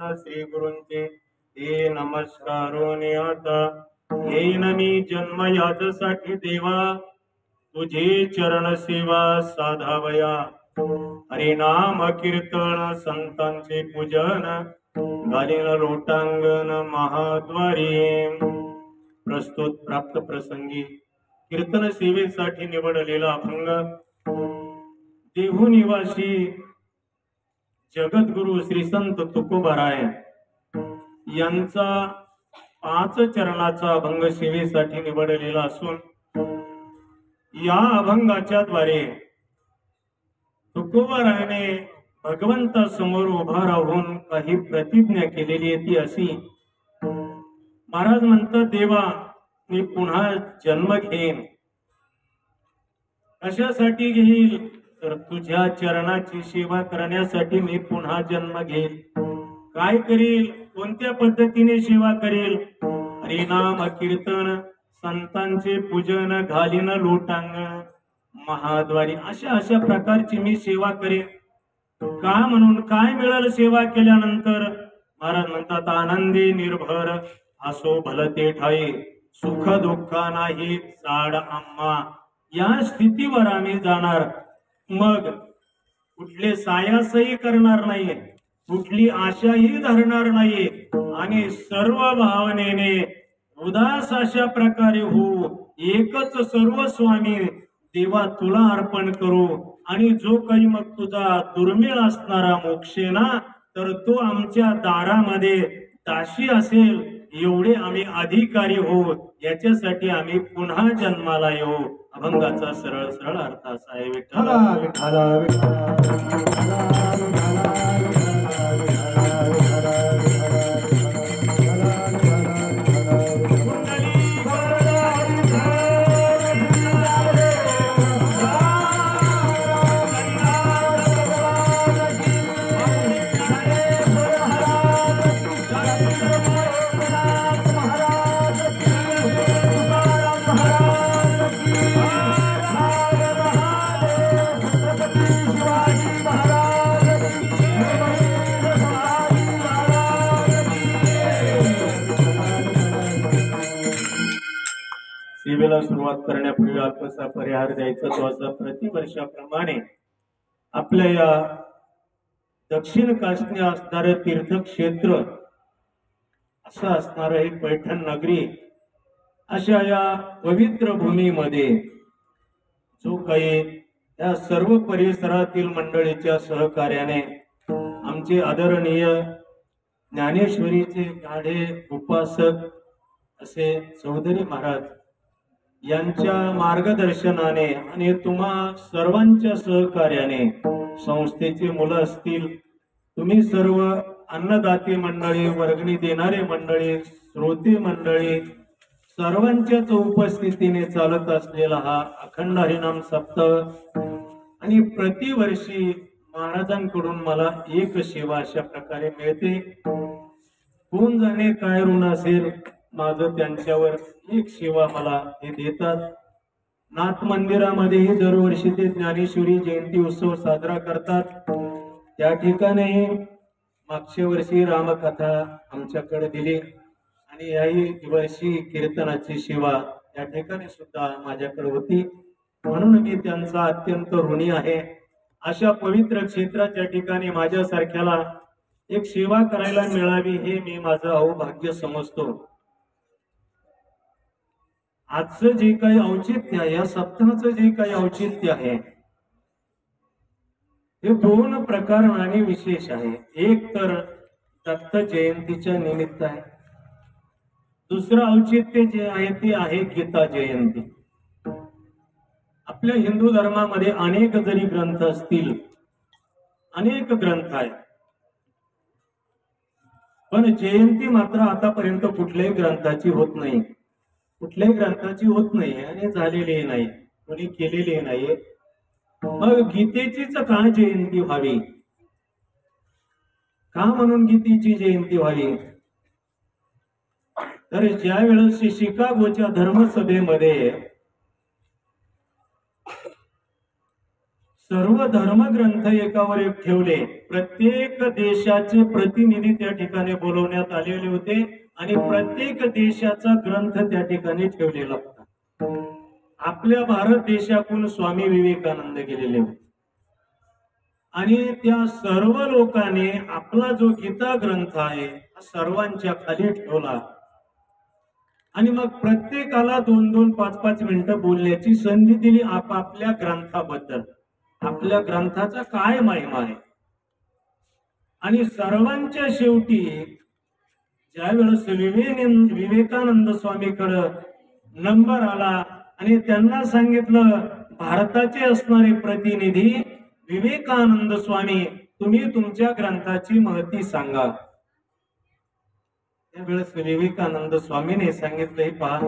श्री गुरूंचे हे नमस्कारो आता येईन मी जन्म याच्यासाठी देवा तुझे चरण सेवा साधावया हरिनाम कीर्तन संतांचे पूजन घालीन लोटांगण महाद्वारी प्रस्तुत प्राप्त प्रसंगी कीर्तन सेवेसाठी निवडलेला अभंग देहू निवासी जगद्गुरु श्री संत तुकोबाराय यांचा 5 चरणाचा अभंग सेवेसाठी निवडलेला असून या अभंगाच्या द्वारे तुकोबारायाने भगवंतासमोर उभा राहून काही प्रतिज्ञा केलेली आहे ती अशी महाराज म्हणतात देवा मी पुन्हा जन्म घेईन कशासाठी घेईल तर तुझ्या चरणाची सेवा करण्यासाठी मी पुन्हा जन्म घेईल काय करील कोणत्या पद्धतीने सेवा करेल हरिनाम कीर्तन संतांचे पूजन घालीन लोटांगण महाद्वारी अशा प्रकारची मी सेवा करेन का म्हणून काय मिळेल सेवा केल्यानंतर महाराज म्हणतात आनंदी निर्भर असो भलते ठाई सुख दुःख नाही साड आम्हा या स्थितीवर आम्ही जाणार मग कुठले सायासही करणार नाहीये कुठली आशाही धरणार नाहीये आणि सर्व भावनेने उदास अशा प्रकारे हो एकच सर्व स्वामी देवा तुला अर्पण करू आणि जो काही मग तुझा दुर्मिळ असणारा मोक्षेना तर तो आमच्या दारामध्ये दाशी असेल एवढे आम्ही अधिकारी हो याच्यासाठी आम्ही पुन्हा जन्माला येऊ अभंगाचा सरळ सरळ अर्थ असा आहे विठ्ठला विठ्ठला सेवेला सुरुवात करण्यापूर्वी अल्पसा परिहार द्यायचा तो असा प्रतिवर्षाप्रमाणे आपल्या या दक्षिण काश्मीर असणारं तीर्थक्षेत्र असं असणारं एक पैठण नगरी अशा या पवित्र भूमीमध्ये जो काही या सर्व परिसरातील मंडळीच्या सहकार्याने आमचे आदरणीय ज्ञानेश्वरीचे गाढे उपासक असे चौधरी महाराज यांच्या मार्गदर्शनाने आणि तुम्हा सर्वांच्या सहकार्याने संस्थेचे मुलं असतील तुम्ही सर्व अन्नदाते मंडळी वर्गणी देणारे मंडळी श्रोते मंडळी सर्वांच्याच उपस्थितीने चालत असलेला हा अखंड हरिनाम सप्ताह आणि प्रतिवर्षी महाराजांकडून मला एक सेवा अशा प्रकारे मिळते कोण जाणे काय ऋण असेल माझं त्यांच्यावर एक सेवा मला हे देतात नाथ मंदिरामध्येही दरवर्षी ते ज्ञानेश्वरी जयंती उत्सव साजरा करतात त्या ठिकाणी मागच्या वर्षी रामकथा आमच्याकडे दिली आणि याही वर्षी कीर्तनाची सेवा या ठिकाणी सुद्धा माझ्याकडे होती म्हणून मी त्यांचा अत्यंत ऋणी आहे अशा पवित्र क्षेत्राच्या ठिकाणी माझ्यासारख्याला एक सेवा करायला मिळावी हे मी माझं अहोभाग्य समजतो आजचं जे काही औचित्य आहे या सप्ताहाचं जे काही औचित्य आहे हे 2 प्रकाराने विशेष आहे एक तर दत्त जयंतीच्या निमित्त आहे दुसरं औचित्य जे आहे ते आहे गीता जयंती आपल्या हिंदू धर्मामध्ये अनेक जरी ग्रंथ असतील अनेक ग्रंथ आहेत पण जयंती मात्र आतापर्यंत कुठल्याही ग्रंथाची होत नाही कुठल्याही ग्रंथाची होत नाही आणि झालेली नाही कोणी केलेली नाही मग गीतेचीच का जयंती व्हावी का म्हणून गीतेची जयंती व्हावी तर ज्या वेळेस शिकागोच्या धर्मसभेमध्ये सर्व धर्मग्रंथ एकावर एक ठेवले. प्रत्येक देशाचे प्रतिनिधी त्या ठिकाणी बोलवण्यात आलेले होते आणि प्रत्येक देशाचा ग्रंथ त्या ठिकाणी ठेवलेला होता. आपल्या भारत देशातून स्वामी विवेकानंद गेलेले होते आणि त्या सर्व लोकांनी आपला जो गीता ग्रंथ आहे सर्वांच्या खाली ठेवला आणि मग प्रत्येकाला 2-2, 5-5 मिनिटं बोलण्याची संधी दिली आपापल्या ग्रंथाबद्दल. आपल्या ग्रंथाचा काय महिमा आहे. आणि सर्वांच्या शेवटी ज्या वेळेस विवेकानंद स्वामीकडे नंबर आला आणि त्यांना सांगितलं भारताचे असणारे प्रतिनिधी विवेकानंद स्वामी, तुम्ही तुमच्या ग्रंथाची महती सांगा. त्यावेळेस विवेकानंद स्वामीने सांगितलंय, पहा,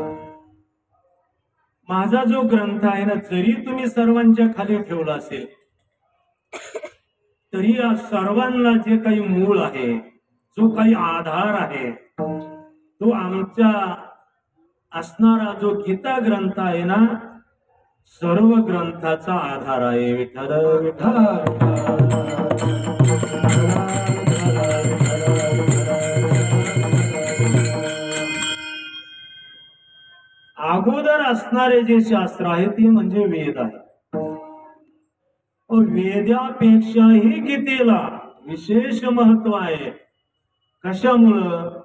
माझा जो ग्रंथ आहे ना, जरी तुम्ही सर्वांच्या खाली ठेवला असेल तरी या सर्वांना जे काही मूळ आहे, जो काही आधार आहे, तो आमचा असणारा जो गीता ग्रंथ आहे ना, सर्व ग्रंथाचा आधार आहे. विठ्ठल विठ्ठल. अगोदर असणारे जे शास्त्र आहे ते म्हणजे वेद आहे. वेदापेक्षाही गीतेला विशेष महत्व आहे. कशामुळं?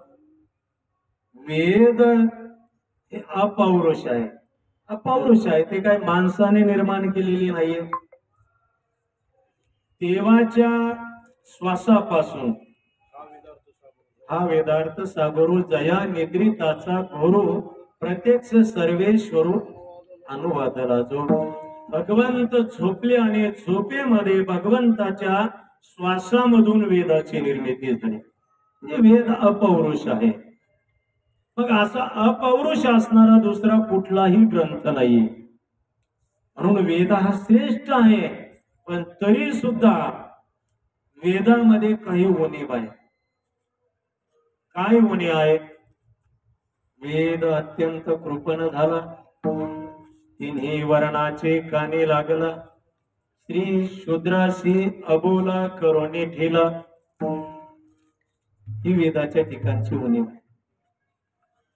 वेद हे अपौरुष आहे. अपौरुष आहे ते काय माणसाने निर्माण केलेली नाहीये. देवाच्या श्वासापासून हा वेदार्थ सागरू जया निद्रिताचा गुरु प्रत्यक्ष सर्वेश्वरू अनुवादला. जो भगवंत झोपले आणि झोपेमध्ये भगवंताच्या श्वासामधून वेदाची निर्मिती झाली. वेद अपौरुष आहे. मग असा अपौरुष असणारा दुसरा कुठलाही ग्रंथ नाही. म्हणून वेद हा श्रेष्ठ आहे. पण तरी सुद्धा वेदामध्ये काही उणीव आहे. काय उणीव आहे? वेद अत्यंत कृपण झाला, तिन्ही वर्णाचे कानी लागला, स्त्री शूद्राशी अबोला करोनी ठेला. ही वेदाच्या ठिकाणची उणीव आहे.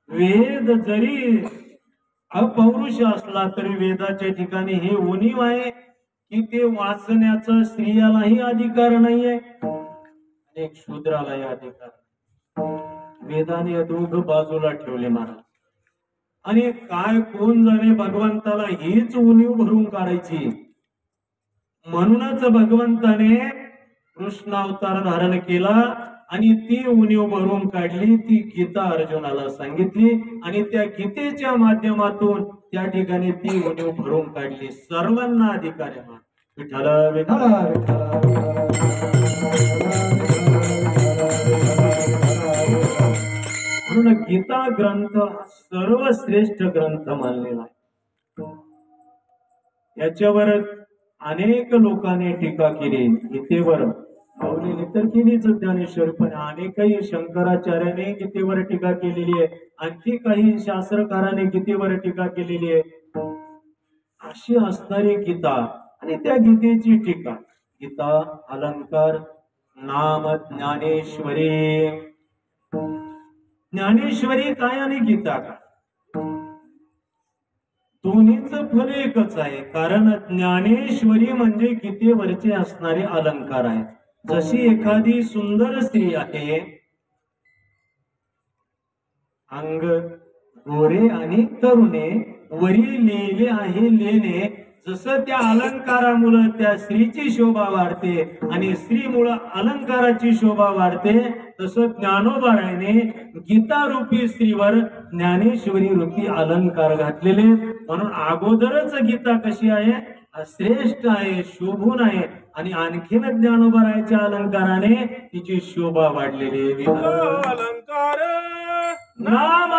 वेद जरी अपौरुष असला तरी वेदाच्या ठिकाणी हे उणीव आहे की ते वाचण्याचा स्त्रियालाही अधिकार नाहीये आणि शूद्रालाही अधिकार. वेदाने दोघ बाजूला ठेवले महाराज. आणि काय कोण जाणे भगवंताला हीच उणीव भरून काढायची. म्हणूनच भगवंताने कृष्ण अवतार धारण केला आणि ती उणीव भरून काढली. ती गीता अर्जुनाला सांगितली आणि त्या गीतेच्या माध्यमातून त्या ठिकाणी ती उणीव भरून काढली. सर्वांना अधिकार आहे. विठ्ठल विठ्ठल. म्हणून गीता ग्रंथ सर्वश्रेष्ठ ग्रंथ मानलेला आहे. याच्यावर अनेक लोकांनी टीका केली. गीतेवर माऊलीने तर केलीच ज्ञानेश्वर, पण अनेकही शंकराचार्याने गीतेवर टीका केलेली आहे. आणखी काही शास्त्रकारांनी गीतेवर टीका केलेली आहे. अशी असणारी गीता आणि त्या गीतेची टीका. गीता अलंकार नाम ज्ञानेश्वरी. ज्ञानेश्वरी काय आणि गीता काय? दोन्हीच फल एकच आहे. कारण ज्ञानेश्वरी म्हणजे गीतेवरचे असणारे अलंकार आहे. जशी एखादी सुंदर स्त्री आहे, अंग गोरे आणि तरुणे, वरी लिहिले आहे लेणे. जसं त्या अलंकारामुळे त्या स्त्रीची शोभा वाढते आणि स्त्रीमुळे अलंकाराची शोभा वाढते, तसं ज्ञानोबारायने गीता रूपी स्त्रीवर ज्ञानेश्वरी रूपी अलंकार घातलेले. म्हणून अगोदरच गीता कशी आहे? श्रेष्ठ आहे, शोभून आहे आणि आणखीन ज्ञानोबारायच्या अलंकाराने तिची शोभा वाढलेली. अलंकार नाम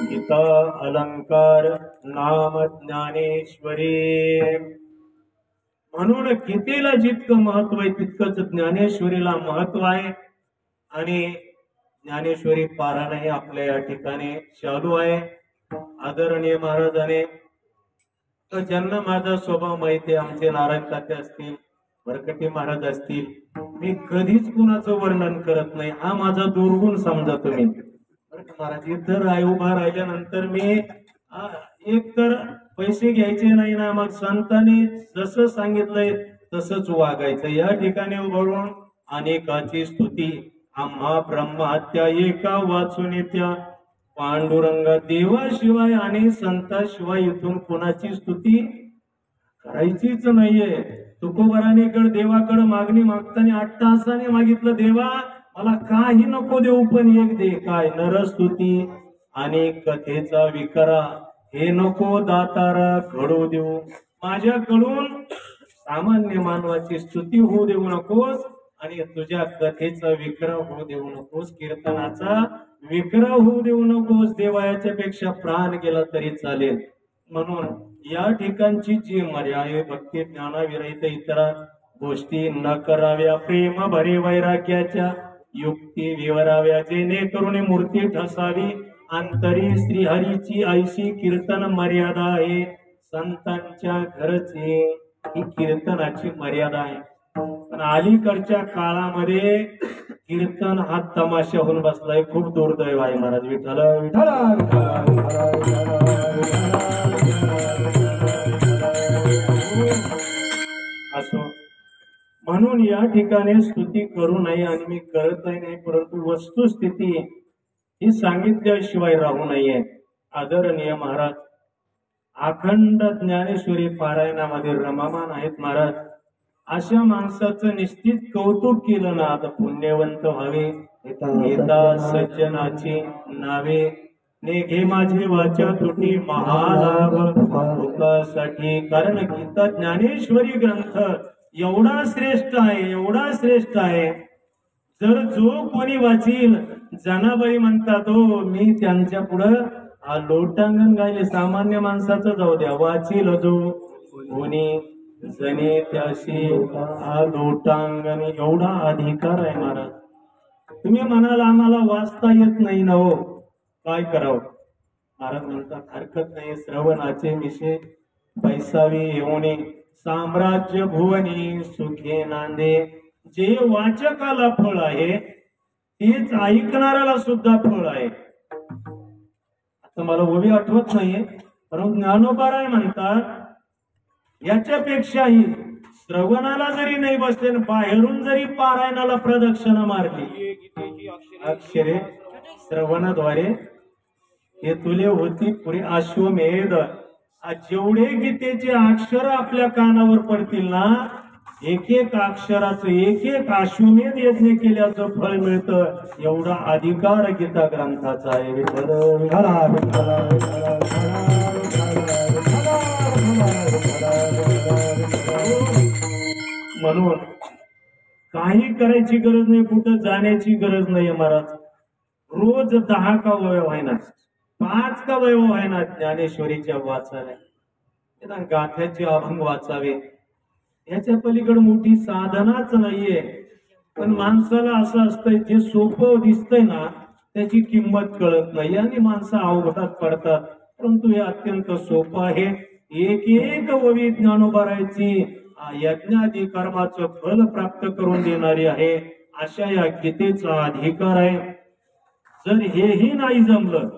गीता अलंकार नाम ज्ञानेश्वरी. म्हणून गीतेला जितकं महत्व आहे तितकंच ज्ञानेश्वरीला महत्व आहे. आणि ज्ञानेश्वरी पारायण आपल्या या ठिकाणी चालू आहे. आदरणीय महाराजाने तर ज्यांना माझा स्वभाव माहिती आहे, आमचे नारायण तात्या असतील, भरकटी महाराज असतील, मी कधीच कुणाचं वर्णन करत नाही. हा माझा दुर्गुण समजा तुम्ही. महाराज इथं उभा राहिल्यानंतर मी एक तर पैसे घ्यायचे नाही ना, मग संतांनी जसं सांगितलंय तसंच वागायचं. या ठिकाणी उभारून अनेकाची स्तुती आम्हा ब्रह्महत्या एका वाचून येत्या. पांडुरंग देवाशिवाय आणि संताशिवाय इथून कोणाची स्तुती करायचीच नाहीये. तुकोबाराणीकडे देवाकडे मागणी मागताना 8 तासाने मागितलं, देवा मला काही नको देऊ पण एक दे. काय? नरस्तुती आणि कथेचा विकरा हे नको दातारा घडू देऊ. माझ्याकडून सामान्य मानवाची स्तुती होऊ देऊ नकोस आणि तुझ्या कथेचा विक्रम होऊ देऊ नकोस, कीर्तनाचा विक्रम होऊ देऊ नकोस. देवायाच्या पेक्षा प्राण गेला तरी चालेल. म्हणून या ठिकाणची जी मर्यादा आहे, भक्ती ज्ञानाविरहित इतर गोष्टी न कराव्या, प्रेम भरे वैराग्याच्या युक्ती विवराव्या, जेणेकरून मूर्ती ठसावी अंतरी श्रीहरीची ऐशी कीर्तन मर्यादा आहे. संतांच्या घरची ही कीर्तनाची मर्यादा आहे. पण अलीकडच्या काळामध्ये कीर्तन हा तमाशा होऊन बसलाय. खूप दुर्दैव आहे महाराज. विठ्ठल विठ्ठल असो. म्हणून या ठिकाणी स्तुती करू नये आणि मी करतही नाही, परंतु वस्तुस्थिती ही सांगितल्याशिवाय राहू नये. आदरणीय महाराज अखंड ज्ञानेश्वरी पारायणामध्ये रममान आहेत महाराज. अशा माणसाचं निश्चित कौतुक केलं ना, आता पुण्यवंत व्हावे. गीता सज्जनाची नावे नेघे माझे वाचा तुटी महालाभ लोकांसाठी. कारण गीता ज्ञानेश्वरी ग्रंथ एवढा श्रेष्ठ आहे, एवढा श्रेष्ठ आहे. जर जो कोणी वाचील, जनाबाई म्हणतात हो मी त्यांच्या पुढं लोटांगण गायले. सामान्य माणसाचं जाऊ द्या, वाचील जो कोणी जने त्याशी लोटांगण एवढा अधिकार आहे महाराज. तुम्ही म्हणाल आम्हाला वाचता येत नाही ना, हो काय करावं. महाराज म्हणतात हरकत नाही, श्रवणाचे विषय पैसावी येऊने साम्राज्य भुवनी सुखे नांदे. जे वाचकाला फळ आहे तेच ऐकणाऱ्याला सुद्धा फळ आहे. आता मला ओवी आठवत नाहीये, परंतु ज्ञानोबाराय म्हणतात याच्यापेक्षाही श्रवणाला जरी नाही बसले, बाहेरून जरी पारायणाला प्रदक्षिणा मारली, अक्षरे श्रवणाद्वारे हे तुले होती पुढे अश्वमेध. जेवढे गीतेचे अक्षर आपल्या कानावर पडतील ना, एक एक अक्षराचं एक एक अश्वमेध यज्ञ केल्याचं फळ मिळतं. एवढा अधिकार गीता ग्रंथाचा आहे. म्हणून काही करायची गरज नाही, कुठं जाण्याची गरज नाही महाराज. रोज 10 का वैभव आहे ना, 5 का वैभव आहे ना, ज्ञानेश्वरीच्या वाचाव्या, निदान गाथ्याचे अभंग वाचावे. याच्या पलीकडे मोठी साधनाच नाहीये. पण माणसाला असं असतंय, जे सोपं दिसतंय ना त्याची किंमत कळत नाही आणि माणसं अवघडात पडतात. परंतु हे अत्यंत सोपं आहे. एक एक ओवी ज्ञानोबारायची यज्ञादी कर्माचं फल प्राप्त करून देणारी आहे. अशा या गीतेचा अधिकार आहे. जर हेही नाही जमलं,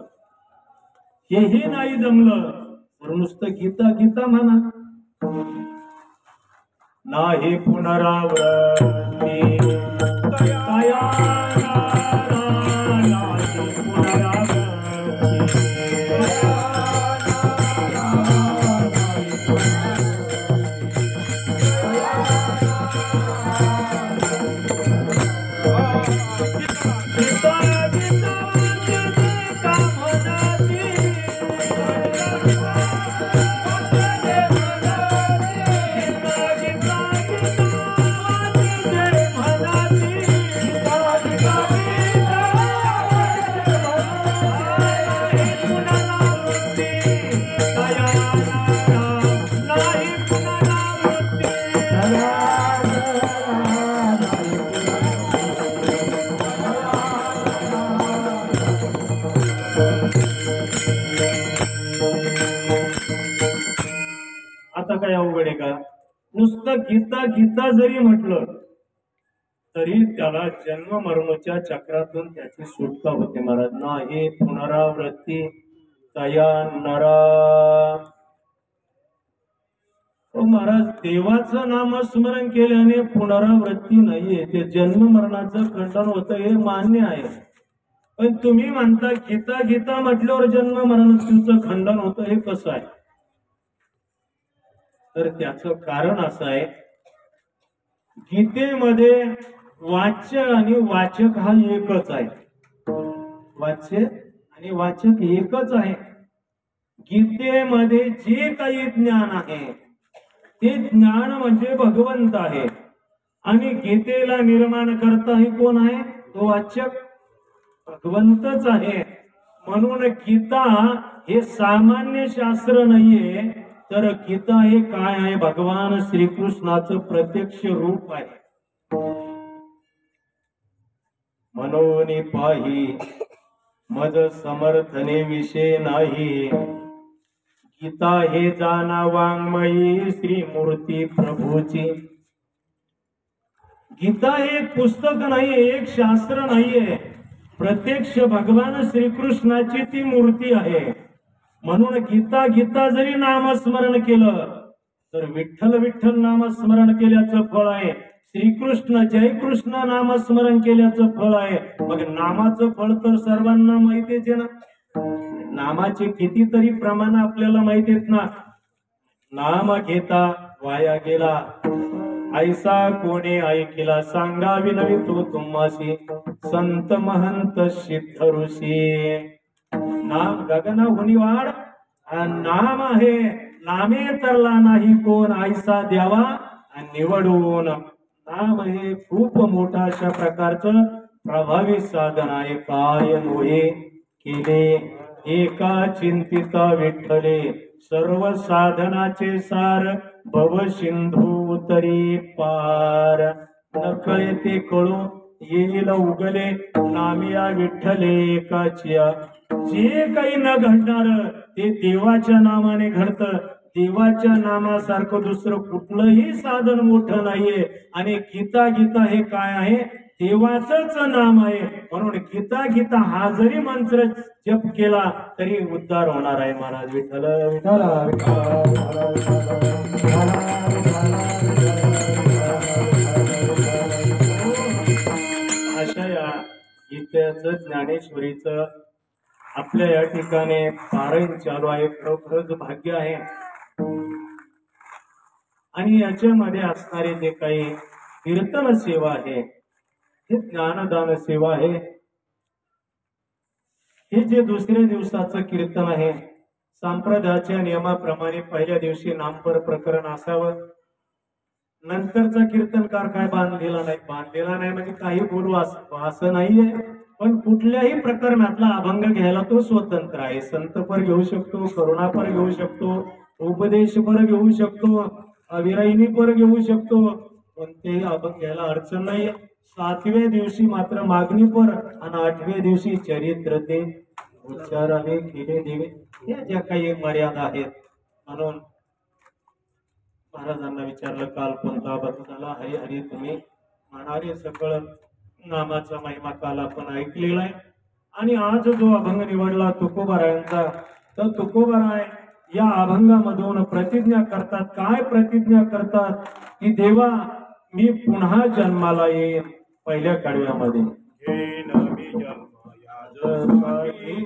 हेही नाही जमलं तर नुसतं गीता गीता म्हणा. नाही पुनरावृत्ती तया नाही पुनरावृत्ती. आता काय अवघड आहे का? नुसतं गीता गीता जरी म्हटलं तरी त्याला जन्म मरणाच्या चक्रातून त्याची सुटका होते महाराज. नाही पुनरावृत्ती तया नरा. महाराज देवाचं नामस्मरण केल्याने पुनरावृत्ती नाहीये, ते जन्म मरणाचं खंडन होतं हे मान्य आहे. पण तुम्ही म्हणता गीता गीता म्हटल्यावर जन्म मरणाचं खंडन होतं, हे कसं आहे? तर त्याचं कारण असं आहे, गीतेमध्ये वाच्य आणि वाचक हा एकच आहे. वाच्य आणि वाचक एकच आहे. गीतेमध्ये जे काही ज्ञान आहे ते ज्ञान म्हणजे भगवंत आहे, आणि गीतेला निर्माण करता हे कोण आहे? तो वाचक भगवंतच आहे. म्हणून गीता हे सामान्य शास्त्र नाहीये, तर गीता हे काय आहे? भगवान श्रीकृष्णाचं प्रत्यक्ष रूप आहे. मनोनी पाही मज समर्थने विषय नाही, गीता हे जाना वाङ्मयी श्री मूर्ती प्रभूची. गीता हे एक पुस्तक नाहीये, एक शास्त्र नाहीये, प्रत्यक्ष भगवान श्रीकृष्णाची ती मूर्ती आहे. म्हणून गीता गीता जरी नामस्मरण केलं तर विठ्ठल विठ्ठल नामस्मरण केल्याचं फळ आहे. श्रीकृष्ण जय कृष्ण नामस्मरण केल्याचं फळ आहे. मग नामाचं फळ तर सर्वांना माहितीच आहे ना. नामाचे कितीतरी प्रमाण आपल्याला माहिती आहेत ना. नाम घेता वाया गेला, ऐसा कोणी ऐकिला, सांगावी नवी तो तुम्हासी, संत महंत सिद्ध ऋषी. नाम गगना होनी वाढ, नाम आहे, नामे तरला नाही कोण, ऐसा द्यावा निवडून. नाम हे खूप मोठा अशा प्रकारचं प्रभावी साधन आहे. काय नोहे केले एका चिंतिता विठ्ठले, सर्व साधनाचे सार, भव सिंधू तरी पार. नकळे ते कळू येईल उगले, नामिया विठ्ठले एकाचिया. जे काही न घडणार ते देवाच्या नामाने घडतं. देवाच्या नामासारखं दुसरं कुठलंही साधन मोठं नाहीये. आणि गीता गीता हे काय आहे? देवाचंच नाम आहे. म्हणून गीता गीता हा जरी मंत्र जप केला तरी उद्धार होणार आहे. महाराज विठ्ठल विठ्ठल अशा या गीतेचं ज्ञानेश्वरीचं आपल्या या ठिकाणी पारायण चालू आहे. खरोखरच भाग्य आहे. आणि याच्यामध्ये असणारे जे काही कीर्तन सेवा आहे, हे ज्ञानदान सेवा आहे. हे जे दुसऱ्या दिवसाचं कीर्तन आहे, संप्रदायाच्या नियमाप्रमाणे पहिल्या दिवशी नामपर प्रकरण असावं. नंतरचा कीर्तनकार काय बांधलेला नाही. बांधलेला नाही म्हणजे काही बोलू असं नाहीये, पण कुठल्याही प्रकरणातला अभंग घ्यायला तो स्वतंत्र आहे. संतपर घेऊ शकतो, करुणापर घेऊ शकतो, उपदेशपर घेऊ शकतो, अविरायनीपर घेऊ शकतो, कोणतेही अभंग घ्यायला अडचण नाही. 7व्या दिवशी मात्र मागणीपर आणि 8व्या दिवशी चरित्र ते उच्चाराने केले देवे, या ज्या काही मर्यादा आहेत. म्हणून महाराजांना विचारलं काल कोणता अभंग झाला? हरी हरी तुम्ही म्हणारे सकळ नामाचा महिमा काल आपण ऐकलेला आहे. आणि आज जो अभंग निवडला तुकोबारायांचा, तर तुकोबाराय या अभंगामधून प्रतिज्ञा करतात. काय प्रतिज्ञा करतात? की देवा मी पुन्हा जन्माला येईन पहिल्या कडव्यामध्ये. येईन मी जन्म याजसाठी.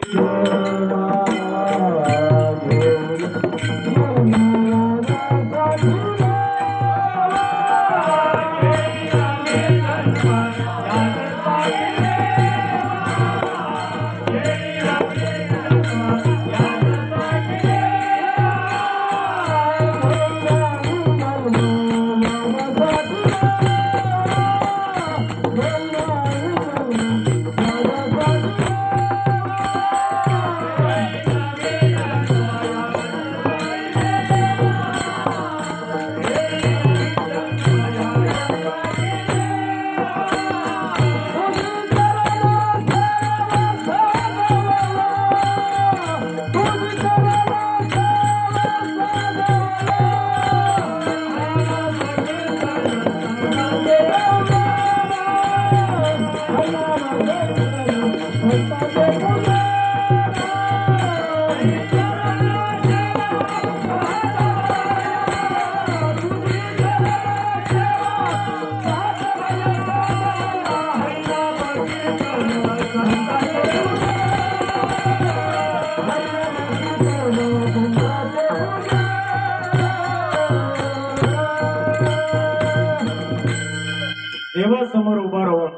देवासमोर उभा राहून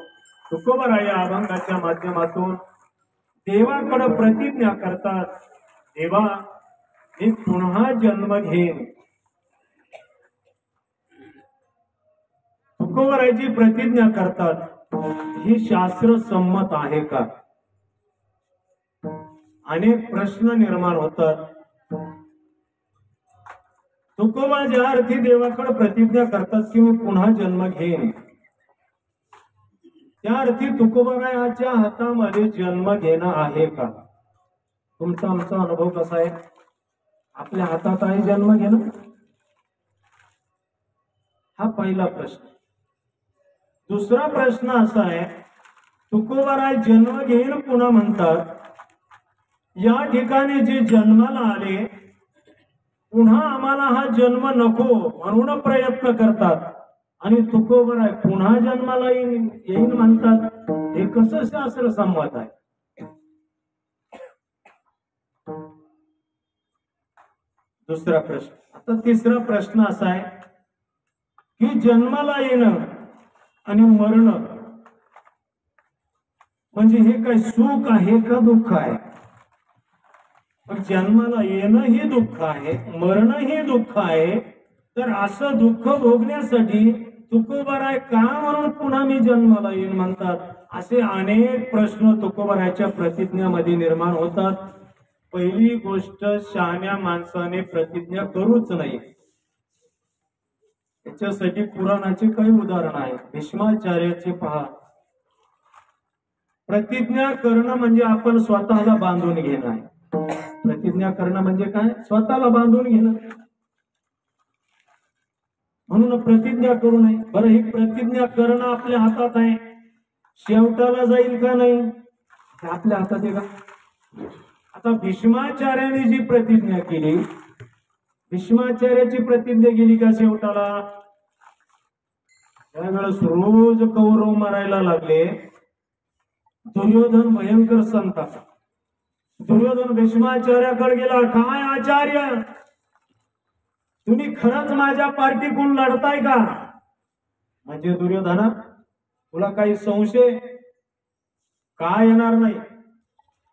तुकोबाराय या अभंगाच्या माध्यमातून देवाकडे प्रतिज्ञा करतात. देवा मी पुन्हा जन्म घेईन. तुकोबारायची प्रतिज्ञा करतात. ही शास्त्र संमत आहे का? अनेक प्रश्न निर्माण होतात. तुकोबा ज्या अर्थी देवाकडे प्रतिज्ञा करतात की मी पुन्हा जन्म घेईन, त्या अर्थी तुकोबारायाच्या हातामध्ये जन्म घेणं आहे का? तुमचा आमचा अनुभव कसा आहे? आपल्या हातात आहे जन्म घेणं? हा पहिला प्रश्न. दुसरा प्रश्न असा आहे, तुकोबाराय जन्म घेईन पुन्हा म्हणतात. या ठिकाणी जे जन्माला आले, पुन्हा आम्हाला हा जन्म नको म्हणून प्रयत्न करतात आणि तुकोबाराय पुन्हा जन्माला येईन म्हणतात. हे कसं शास्त्र संमत आहे? दुसरा प्रश्न. आता तिसरा प्रश्न असा आहे की जन्माला येणं आणि मरण म्हणजे हे काय सुख आहे का दुःख आहे? जन्माला येणं ही दुःख आहे, मरण ही दुःख आहे. तर असं दुःख भोगण्यासाठी तुकोबाराय का म्हणून पुन्हा मी जन्माला येईन म्हणतात? असे अनेक प्रश्न तुकोबारायच्या प्रतिज्ञामध्ये निर्माण होतात. पहिली गोष्ट, शहाण्या माणसाने प्रतिज्ञा करूच नाही. त्याच्यासाठी पुराणाचे काही उदाहरण आहे. भीष्माचार्याचे पहा. प्रतिज्ञा करणं म्हणजे आपण स्वतःला बांधून घेणं आहे. प्रतिज्ञा करणं म्हणजे काय? स्वतःला बांधून घेणं. म्हणून प्रतिज्ञा करू नये. बरं, ही प्रतिज्ञा करणं आपल्या हातात आहे. शेवटाला जाईल का नाही हे आपल्या हातात आहे का? आता भीष्माचार्याने जी प्रतिज्ञा केली, भीष्माचार्याची प्रतिज्ञा गेली का शेवटाला? त्यावेळेस रोज कौरव मारायला लागले. दुर्योधन भयंकर संताप. दुर्योधन भीष्माचार्याकडे गेला. काय आचार्य, तुम्ही खरंच माझ्या पार्टीकडून लढताय का? म्हणजे दुर्योधना, तुला काही संशय? काय येणार नाही.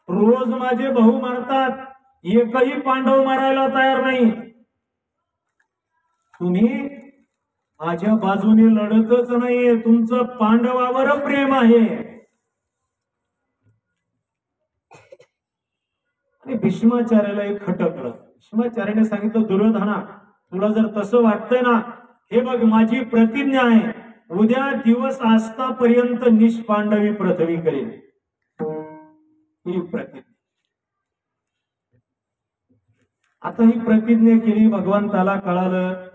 रोज माझे भाऊ मारतात, एकही पांडव मारायला तयार नाही. तुम्ही माझ्या बाजूने लढतच नाहीये. तुमचं पांडवावर प्रेम आहे. आणि भीष्माचार्याला एक खटकलं. भीष्माचार्याने सांगितलं, दुर्योधना, तुला जर तसं वाटतंय ना, हे बघ माझी प्रतिज्ञा आहे, उद्या दिवस आस्तापर्यंत निष्पांडवी पृथ्वी करेल. ही प्रतिज्ञा. आता ही प्रतिज्ञा केली. भगवंताला कळालं.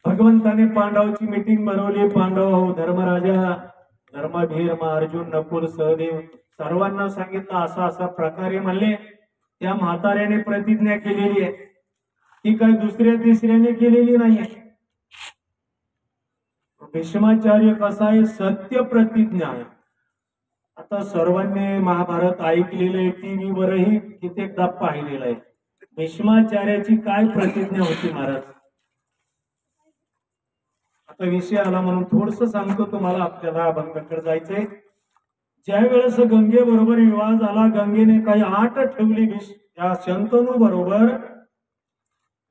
भगवंताने पांडवाची मीटिंग बनवली. पांडव, धर्मराजा, धर्मभीर, अर्जुन, नकुल, सहदेव सर्वांना सांगितलं असा असा प्रकारे म्हणले. त्या म्हाताऱ्याने प्रतिज्ञा केलेली आहे, ती काही दुसऱ्या तिसऱ्याने केलेली नाहीये. भीष्माचार्य कसा आहे, सत्य प्रतिज्ञा आहे. आता सर्वांनी महाभारत ऐकलेलं आहे, टीव्ही वरही कित्येकदा पाहिलेलं आहे. भीष्माचार्याची काय प्रतिज्ञा होती महाराज. आता विषय आला म्हणून थोडस सांगतो तुम्हाला. आपल्याला अभंगाकडे जायचंय. ज्या वेळेस गंगे बरोबर विवाह झाला, गंगेने काही अट ठेवली त्या शंतनू बरोबर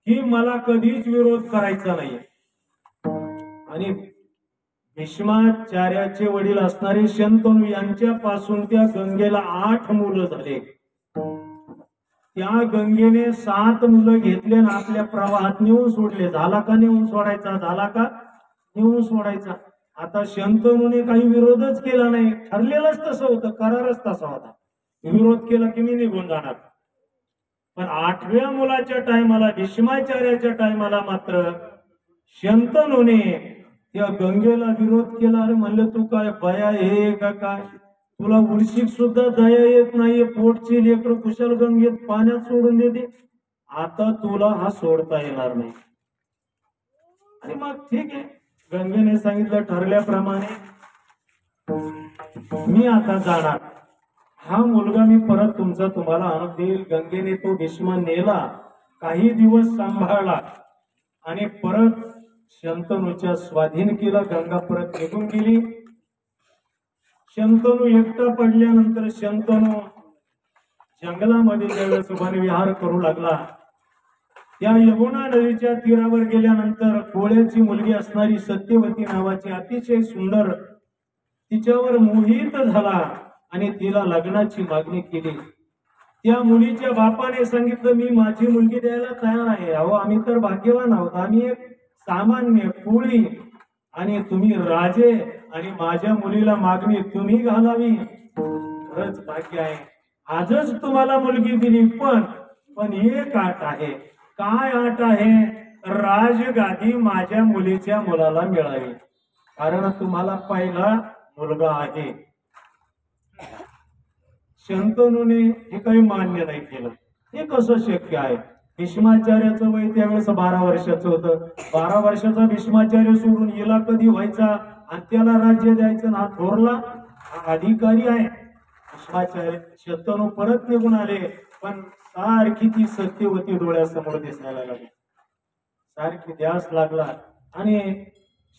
की मला कधीच विरोध करायचा नाही. आणि भीष्माचार्याचे वडील असणारे शंतनू यांच्यापासून त्या गंगेला 8 मुलं झाले. त्या गंगेने 7 मुलं घेतले आणि आपल्या प्रवाहात नेऊन सोडले. झाला का नेऊन सोडायचा, झाला का नेऊन सोडायचा. आता शंतनूने काही विरोधच केला नाही. ठरलेलंच तसं होतं, करारच तसा होता. विरोध केला की मी निघून जाणार. पण 8व्या मुलाच्या टायमाला, भीष्माचार्याच्या टायमाला मात्र शंतनूने त्या गंगेला विरोध केला. अरे म्हणलं तू काय बया हे का काय, तुला उलशीक सुद्धा दया येत नाहीये. पोटची लेकर कुशल गंगेत पाण्यात सोडून देते. आता तुला हा सोडता येणार नाही. आणि मग ठीक आहे, गंगेने सांगितलं ठरल्याप्रमाणे मी आता जाणार. हा मुलगा मी परत तुम्हाला आणून देईल. गंगेने तो भीष्म नेला, काही दिवस सांभाळला आणि परत शंतनूच्या स्वाधीन केला. गंगा परत निघून गेली. शंतनू एकटा पडल्यानंतर शंतनू जंगलामध्ये ज्यावेळेस वनविहार करू लागला, त्या यमुना नदीच्या तीरावर गेल्यानंतर कोळ्याची मुलगी असणारी सत्यवती नावाची अतिशय सुंदर, तिच्यावर मोहित झाला आणि तिला लग्नाची मागणी केली. त्या मुलीच्या बापाने सांगितलं मी माझी मुलगी द्यायला तयार आहे. अहो आम्ही तर भाग्यवान आहोत, आम्ही एक सामान्य कोळी आणि तुम्ही राजे, आणि माझ्या मुलीला मागणी तुम्ही घालावी, खरंच भाग्य आहे. आजच तुम्हाला मुलगी दिली, पण एक अट आहे. काय अट आहे, राजगादी माझ्या मुलीच्या मुलाला मिळावी, कारण तुम्हाला पहिला मुलगा आहे. शंतनूने हे काही मान्य नाही केलं. हे कसं शक्य आहे. भीष्माचार्याचं वय त्यावेळेस 12 वर्षाचं होतं. 12 वर्षाचा भीष्माचार्य सोडून हिला कधी व्हायचा आणि त्याला राज्य द्यायचं. हा थोरला अधिकारी आहे. भीष्माचार्य शंतनू परत निघून आले, पण सारखी ती सत्यवती डोळ्यासमोर दिसायला लागली, सारखी ध्यास लागला आणि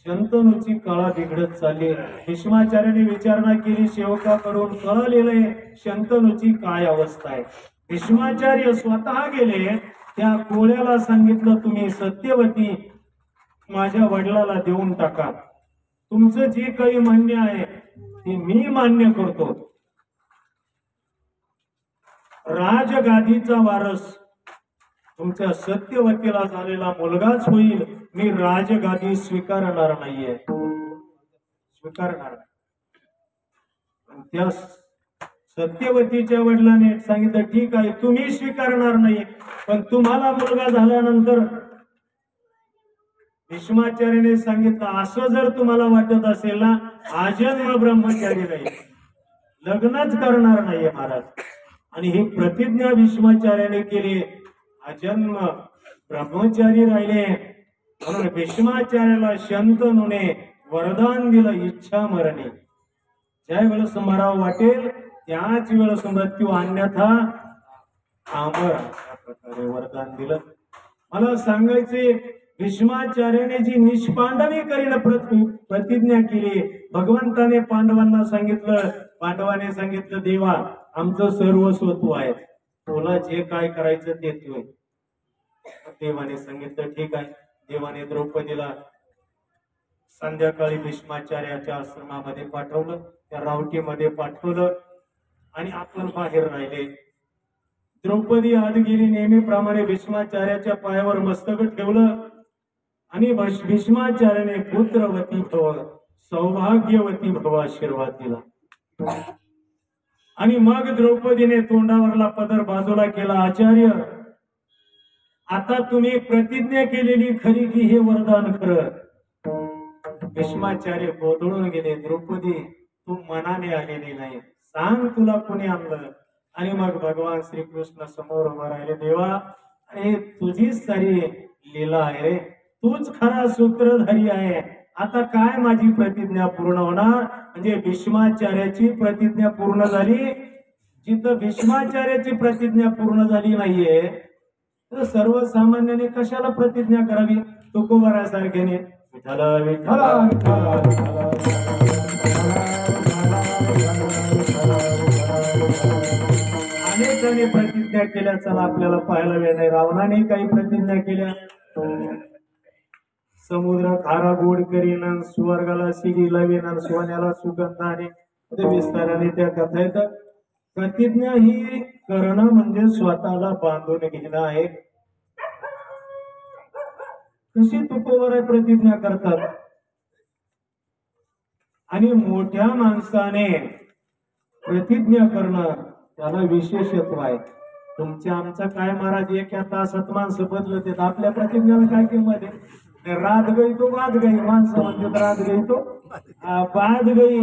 शंतनूची कळा बिघडत चालली. भीष्माचार्याने विचारणा केली, सेवकाकडून कळलेलं शंतनूची काय अवस्था आहे. भीष्माचार्य स्वतः गेले, त्या कोळ्याला सांगितलं तुम्ही सत्यवती माझ्या वडिलाला देऊन टाका. तुमचं जे काही म्हणणे आहे ते मी मान्य करतो. राजगादीचा वारस तुमच्या सत्यवतीला झालेला मुलगाच होईल. मी राजगादी स्वीकारणार नाहीये, स्वीकारणार. त्या सत्यवतीच्या वडिलांनी सांगितलं ठीक आहे तुम्ही स्वीकारणार नाही, पण तुम्हाला मुलगा झाल्यानंतर भीष्माचार्याने सांगितलं असं जर तुम्हाला वाटत असेल ना, आजन्म ब्रह्मचारी राहील, लग्नच करणार नाहीये महाराज. आणि ही प्रतिज्ञा भीष्माचार्याने केली, आजन्म ब्रह्मचारी राहिले. म्हणून भीष्माचार्याला शंतनूने वरदान दिलं, इच्छा मरणे. ज्या वेळेस मराव वाटेल त्याच वेळेस मृत्यू, अन्यथा अमर, अशा प्रकारे वरदान दिलं. मला सांगायचे भीष्माचार्याने जी निष्पांडवी करीन प्रतिज्ञा केली, भगवंताने पांडवांना सांगितलं, पांडवाने सांगितलं देवा आमचं सर्वस्व तू आहे, तुला जे काय करायचं ते तू. देवाने सांगितलं ठीक आहे. देवाने द्रौपदीला संध्याकाळी भीष्माचार्याच्या आश्रमामध्ये पाठवलं, त्या रावटीमध्ये पाठवलं आणि आपण बाहेर राहिले. द्रौपदी आत गेली, नेहमीप्रमाणे भीष्माचार्याच्या पायावर मस्तक ठेवलं आणि भीष्माचार्याने पुत्रवती भव, सौभाग्यवती भव आशीर्वाद दिला. आणि मग द्रौपदीने तोंडावरला पदर बाजूला केला, आचार्य आता तुम्ही प्रतिज्ञा केलेली खरी की हे वरदान खरं. भीष्माचार्य गोंधळून गेले, द्रौपदी तू मनाने आलेली नाही, सांग तुला कोणी आणलं. आणि मग भगवान श्रीकृष्ण समोर उभा राहिले. देवा, अरे तुझीच सारी लीला आहे रे, तूच खरा सूत्रधारी आहे. आता काय माझी प्रतिज्ञा पूर्ण होणार? म्हणजे भीष्माचार्याची प्रतिज्ञा पूर्ण झाली. जिथं भीष्माचार्याची प्रतिज्ञा पूर्ण झाली नाहीये तर सर्वसामान्याने कशाला प्रतिज्ञा करावी? तुकोबारासारख्याने विठ्ठल विठ्ठल अनेकांनी प्रतिज्ञा केल्या. चला आपल्याला पाहायला वेळ नाही. रावणाने काही प्रतिज्ञा केल्या. समुद्र खारा गोड करीन, स्वर्गाला शिडी लावीन, सोन्याला सुगंधाने विस्ताराने त्या कथा येतात. प्रतिज्ञा ही करणं म्हणजे स्वतःला बांधून घेणं आहे. कशी तुकोबर प्रतिज्ञा करतात. आणि मोठ्या माणसाने प्रतिज्ञा करणं त्याला विशेषत्व आहे. तुमच्या आमचा काय महाराज, एका तासात माणसं बदलत येत. आपल्या प्रतिज्ञाला काय किंमत आहे? रात गई तो बाद गई. माणसं म्हणजे रात गई तो बाद गई.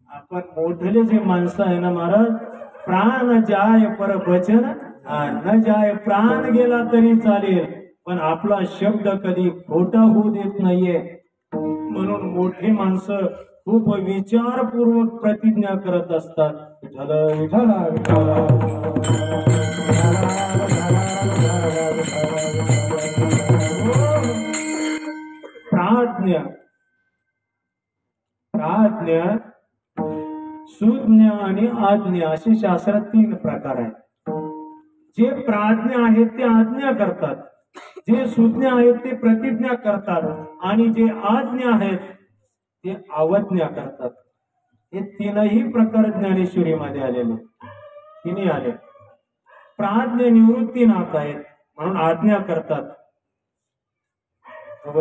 आपण मोठले जे माणसं आहे ना महाराज, प्राण जाय पर वचन न जाय. प्राण गेला तरी चालेल, पण आपला शब्द कधी खोटा होऊ देत नाहीये. म्हणून मोठी माणसं खूप विचारपूर्वक प्रतिज्ञा करत असतात. विठ्ठल विठ्ठल प्राज्ञ प्राज्ञ सुज्ञ आणि आज्ञा असे शास्त्रात 3 प्रकार आहेत. जे प्राज्ञ आहेत ते आज्ञा करतात, जे सुज्ञ आहेत ते प्रतिज्ञा करतात, आणि जे आज्ञा आहेत ते अवज्ञा करतात. हे 3ही प्रकार ज्ञानेश्वरीमध्ये आलेले. 3 आले. प्राज्ञ निवृत्तीनाथ आहेत म्हणून आज्ञा करतात.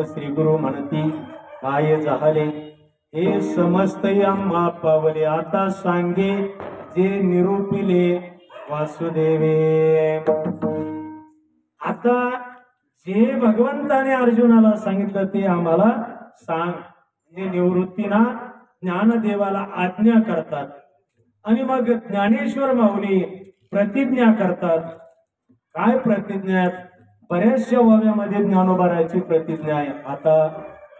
श्री गुरु म्हणती काय झाले हे समस्त आम्हा पावले. आता सांगे जे निरूपिले वासुदेवे. आता जे भगवंताने अर्जुनाला सांगितलं ते आम्हाला सांग. म्हणजे निवृत्तीनाथ ज्ञानदेवाला आज्ञा करतात. आणि मग ज्ञानेश्वर माऊली प्रतिज्ञा करतात. काय प्रतिज्ञा? बऱ्याचशा ओव्यामध्ये ज्ञानोबाराची प्रतिज्ञा आहे. आता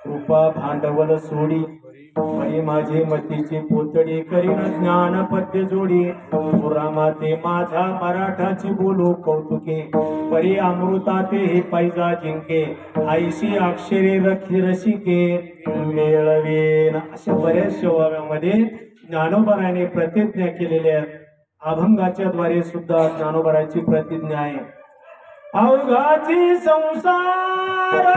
कृपा भांडवल सोडी, परी माझी मतीची पोतडी, करीन ज्ञान पद्य जोडी. पुरामाते माझा मराठाची बोलू कौतुके, परी अमृताते हे पैजा जिंके. ऐशी अक्षरे रखी रसिके मेळवेन. अशा बऱ्याचशा ओव्यामध्ये ज्ञानोबाराने प्रतिज्ञा केलेल्या आहेत. अभंगाच्या द्वारे सुद्धा ज्ञानोबाराची प्रतिज्ञा आहे. अवघाची संसार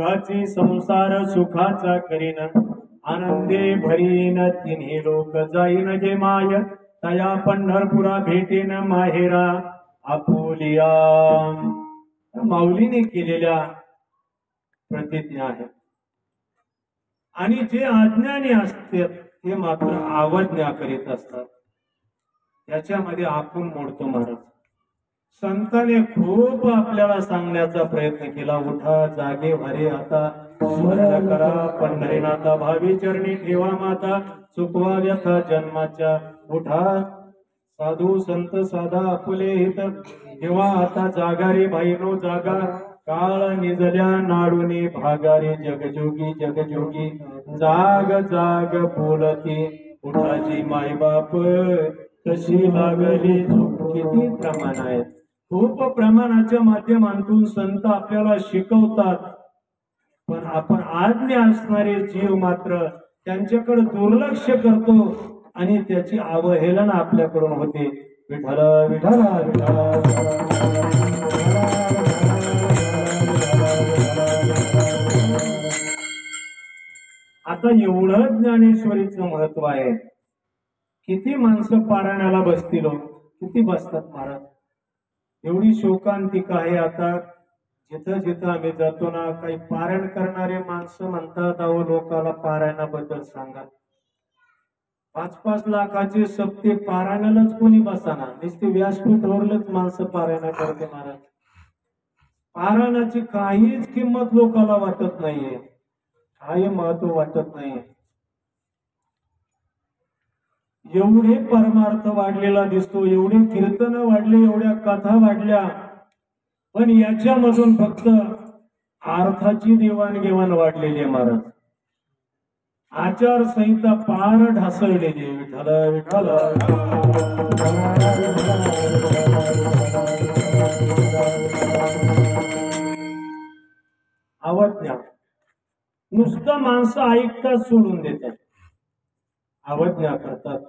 भोगाची संसार सुखाचा करीन, आनंदे भरीन तिन्ही लोक जाईन गे माय, तया पंढरपुरा भेटेन माहेरा आपुलिया. माऊलीने केलेल्या प्रतिज्ञा आहेत. आणि जे अज्ञानी असतात ते मात्र अवज्ञा करीत असतात. त्याच्यामध्ये आपण मोडतो महाराज. संतांनी खूप आपल्याला सांगण्याचा प्रयत्न केला. उठा जागे भरे आता, स्मरण करा पंढरीनाथा, भावी चरणी ठेवा माता, चुकवा व्यथा जन्माच्या. उठा साधू संत साधा आपुले हित, ठेवा आता जागा रे बाईनो जागा, काळ निजल्या नाडूने भागा रे जगजोगी जगजोगी, जाग जाग बोलती उठाची मायबाप, कशी लागली झोप. किती प्रमाण आहेत. खूप प्रमाणाच्या माध्यमातून संत आपल्याला शिकवतात, पण आपण आज्ञा असणारे जीव मात्र त्यांच्याकडे दुर्लक्ष करतो आणि त्याची अवहेलना आपल्याकडून होते. विठ्ठल विठ्ठल आता एवढं ज्ञानेश्वरीचं महत्व आहे. किती माणसं पारायणाला बसतील, किती बसतात महाराज. एवढी शोकांतिका आहे. आता जिथं जिथं आम्ही जातो ना, काही पारायण करणारे माणसं म्हणतात, अहो लोकाला पारायणाबद्दल सांगा. 5-5 लाखाचे सप्ते पारायणालाच कोणी बसाना, नुसते व्यासपीठावरच माणसं पारायण करते महाराज. पारायणाची काहीच किंमत लोकाला वाटत नाहीये, काही महत्व वाटत नाहीये. एवढे परमार्थ वाढलेला दिसतो, एवढे कीर्तन वाढले, एवढ्या कथा वाढल्या, पण याच्यामधून फक्त अर्थाची देवाणघेवाण वाढलेली आहे महाराज. आचारसंहिता पार ढासळलेली. विठ्ठल विठ्ठल अवज्ञा. नुसतं माणसं ऐकतात, सोडून देतात, अवज्ञा करतात.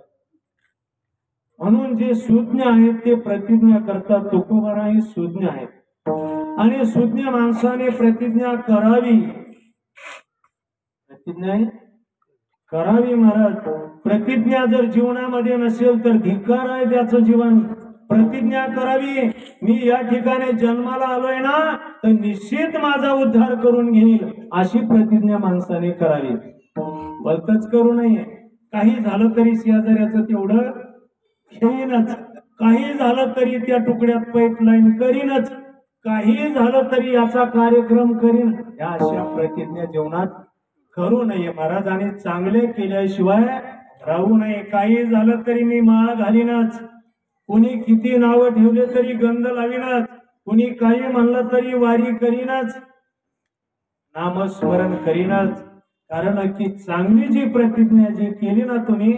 म्हणून जे सुज्ञ आहेत ते प्रतिज्ञा करतात. तुकोबाराही सुज्ञ आहेत आणि सुज्ञ माणसाने प्रतिज्ञा करावी. प्रतिज्ञा करावी महाराज. प्रतिज्ञा जर जीवनामध्ये नसेल तर धिक्कार आहे त्याचं जीवन. प्रतिज्ञा करावी, मी या ठिकाणी जन्माला आलोय ना, तर निश्चित माझा उद्धार करून घेईल, अशी प्रतिज्ञा माणसाने करावी. भलतच करू नये. काही झालं तरी शेजाऱ्याचं तेवढं घेईनच, काही झालं तरी त्या तुकड्यात पाईपलाईन करीनच, काही झालं तरी याचा कार्यक्रम करीन. या अशा प्रतिज्ञा जीवनात करू नये महाराज. आणि चांगले केल्याशिवाय राहू नये. काही झालं तरी मी माळ घालीनच, कुणी किती नावं ठेवले तरी गंध लावीनच, कुणी काही म्हणलं तरी वारी करीनच, नामस्मरण करीनच. कारण की चांगली जी प्रतिज्ञा जी केली ना तुम्ही,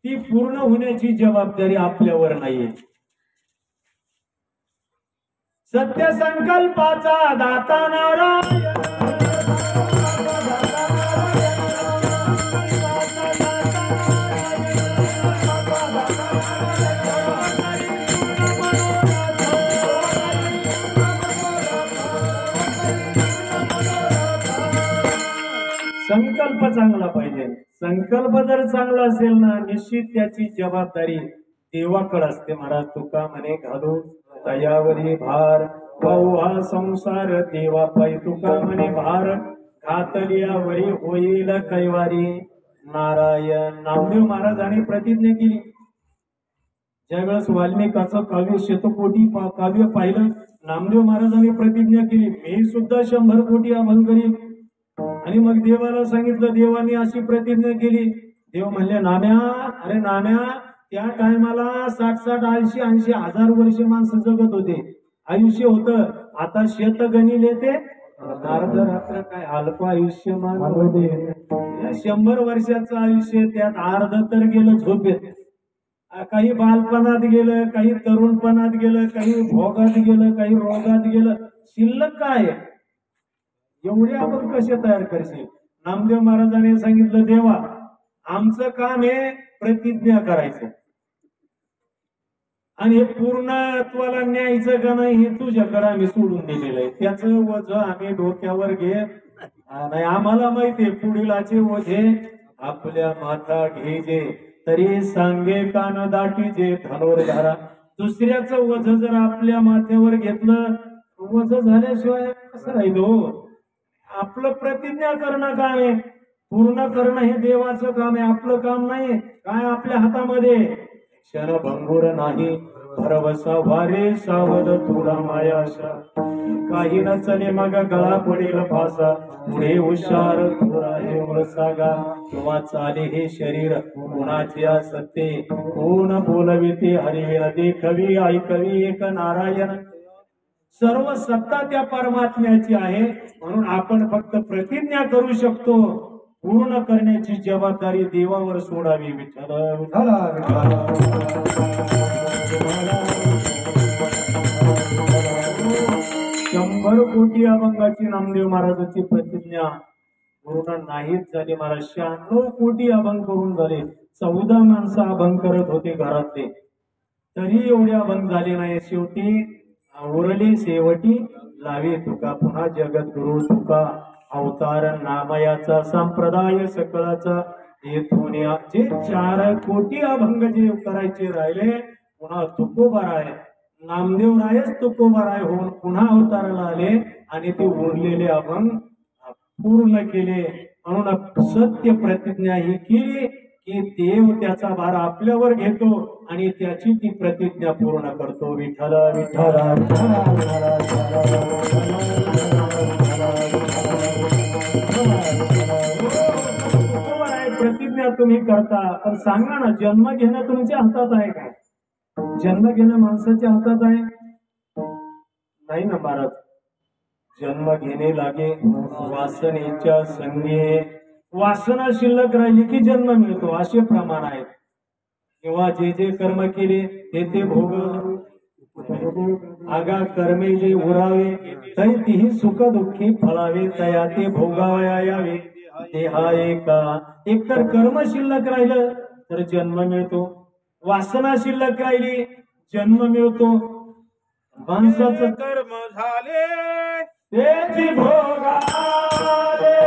ती पूर्ण होण्याची जबाबदारी आपल्यावर नाहीये. सत्य संकल्पाचा दाता नारायण, संकल्प चांगला पाहिजे. संकल्प जर चांगला असेल ना, निश्चित त्याची जबाबदारी देवाकडे असते महाराज. तुका म्हणे घालू तयावरी भार, पाहू हा संसार देवा पायी. तुका म्हणे भार घातलियावरी होईल कैवारी नारायण. नामदेव महाराजांनी प्रतिज्ञा केली. ज्यावेळेस वाल्मिकाचं काव्य शतकोटी काव्य पाहिलं, नामदेव महाराजांनी प्रतिज्ञा केली, मी सुद्धा 100 कोटी अमल करीन. आणि मग देवाला सांगितलं, देवाने अशी प्रतिज्ञा केली. देव म्हणले, नाम्या, अरे नाम्या, त्या टायमाला 60-80 हजार वर्ष माणसं जगत होते, आयुष्य होतं. आता शेत गणिले ते अर्ध रात्र काय अल्प आयुष्यमान होते. 100 वर्षाचं आयुष्य, त्यात अर्ध तर गेलं झोपेत, काही बालपणात गेलं, काही तरुणपणात गेलं, काही भोगात गेलं, काही रोगात गेलं. शिल्लक काय? एवढे आपण कसे तयार करशील? नामदेव महाराजांनी सांगितलं, देवा, आमचं काम आहे प्रतिज्ञा करायचं आणि हे पूर्णत्वाला न्यायचं का नाही हे तुझ्याकडे आम्ही सोडून दिलेलं आहे. त्याचं वजन आम्ही डोक्यावर घे नाही आम्हाला माहितीये पुढीलाचे ओझे आपल्या माथा घेजे तरी सांगे कान दाटीजे धनुर्धारा. दुसऱ्याचं वझ जर आपल्या माथ्यावर घेतलं वझ झाल्याशिवाय कसं राहील हो. आपलं प्रतिज्ञा करणं काम आहे, पूर्ण करणं हे देवाचं काम आहे, आपलं काम नाही. काय आपल्या हातामध्ये क्षण भंगुर नाही भरवसा वारे सावध तुला मायाशा. काही न चले मग गळा पडेल फासा पुढे हुशार तुला हे वसागा. किंवा चाले हे शरीर कोणाचे सत्ते कोण बोलविते हरिवीर देखवी ऐकवी एक नारायण. सर्व सत्ता त्या परमात्म्याची आहे म्हणून आपण फक्त प्रतिज्ञा करू शकतो, पूर्ण करण्याची जबाबदारी देवावर सोडावी. विठ्ठल विठ्ठल शंभर कोटी अभंगाची नामदेव महाराजांची प्रतिज्ञा पूर्ण नाहीच झाली महाराज. 96 कोटी अभंग करून झाले, 14 माणसं अभंग करत होते घरातले, तरी एवढे अभंग झाले नाही. शेवटी उरले शेवटी लावे तुका पुन्हा जगद्गुरु तुका अवतार नामयाचा संप्रदाय सकळाचा येथून जे 4 कोटी अभंग जे करायचे राहिले पुन्हा तुकोबाराय नामदेव रायच तुकोबाराय होऊन पुन्हा अवताराला आले आणि ते उरलेले अभंग पूर्ण केले. म्हणून सत्य प्रतिज्ञा ही केली की देव त्याचा भार आपल्यावर घेतो आणि त्याची ती प्रतिज्ञा पूर्ण करतो. विठ्ठल विठ्ठल प्रतिज्ञा तुम्ही करता, पण सांगा ना जन्म घेणं तुमच्या हातात आहे काय? जन्म घेणं माणसाच्या हातात आहे नाही ना महाराज. जन्म घेणे लागे वासनेच्या संगे. वासना शिल्लक राहिली की जन्म मिळतो असे प्रमाण आहेत. किंवा जे जे कर्म केले ते भोग आगा कर्मे जे उरावे तै तिही सुख दुःखी फळावे तया ते भोगावया यावे. देहा एका एकतर कर्म शिल्लक राहिलं तर जन्म मिळतो, वासना शिल्लक राहिली जन्म मिळतो. माणसाचं कर्म झाले तेची भोगावे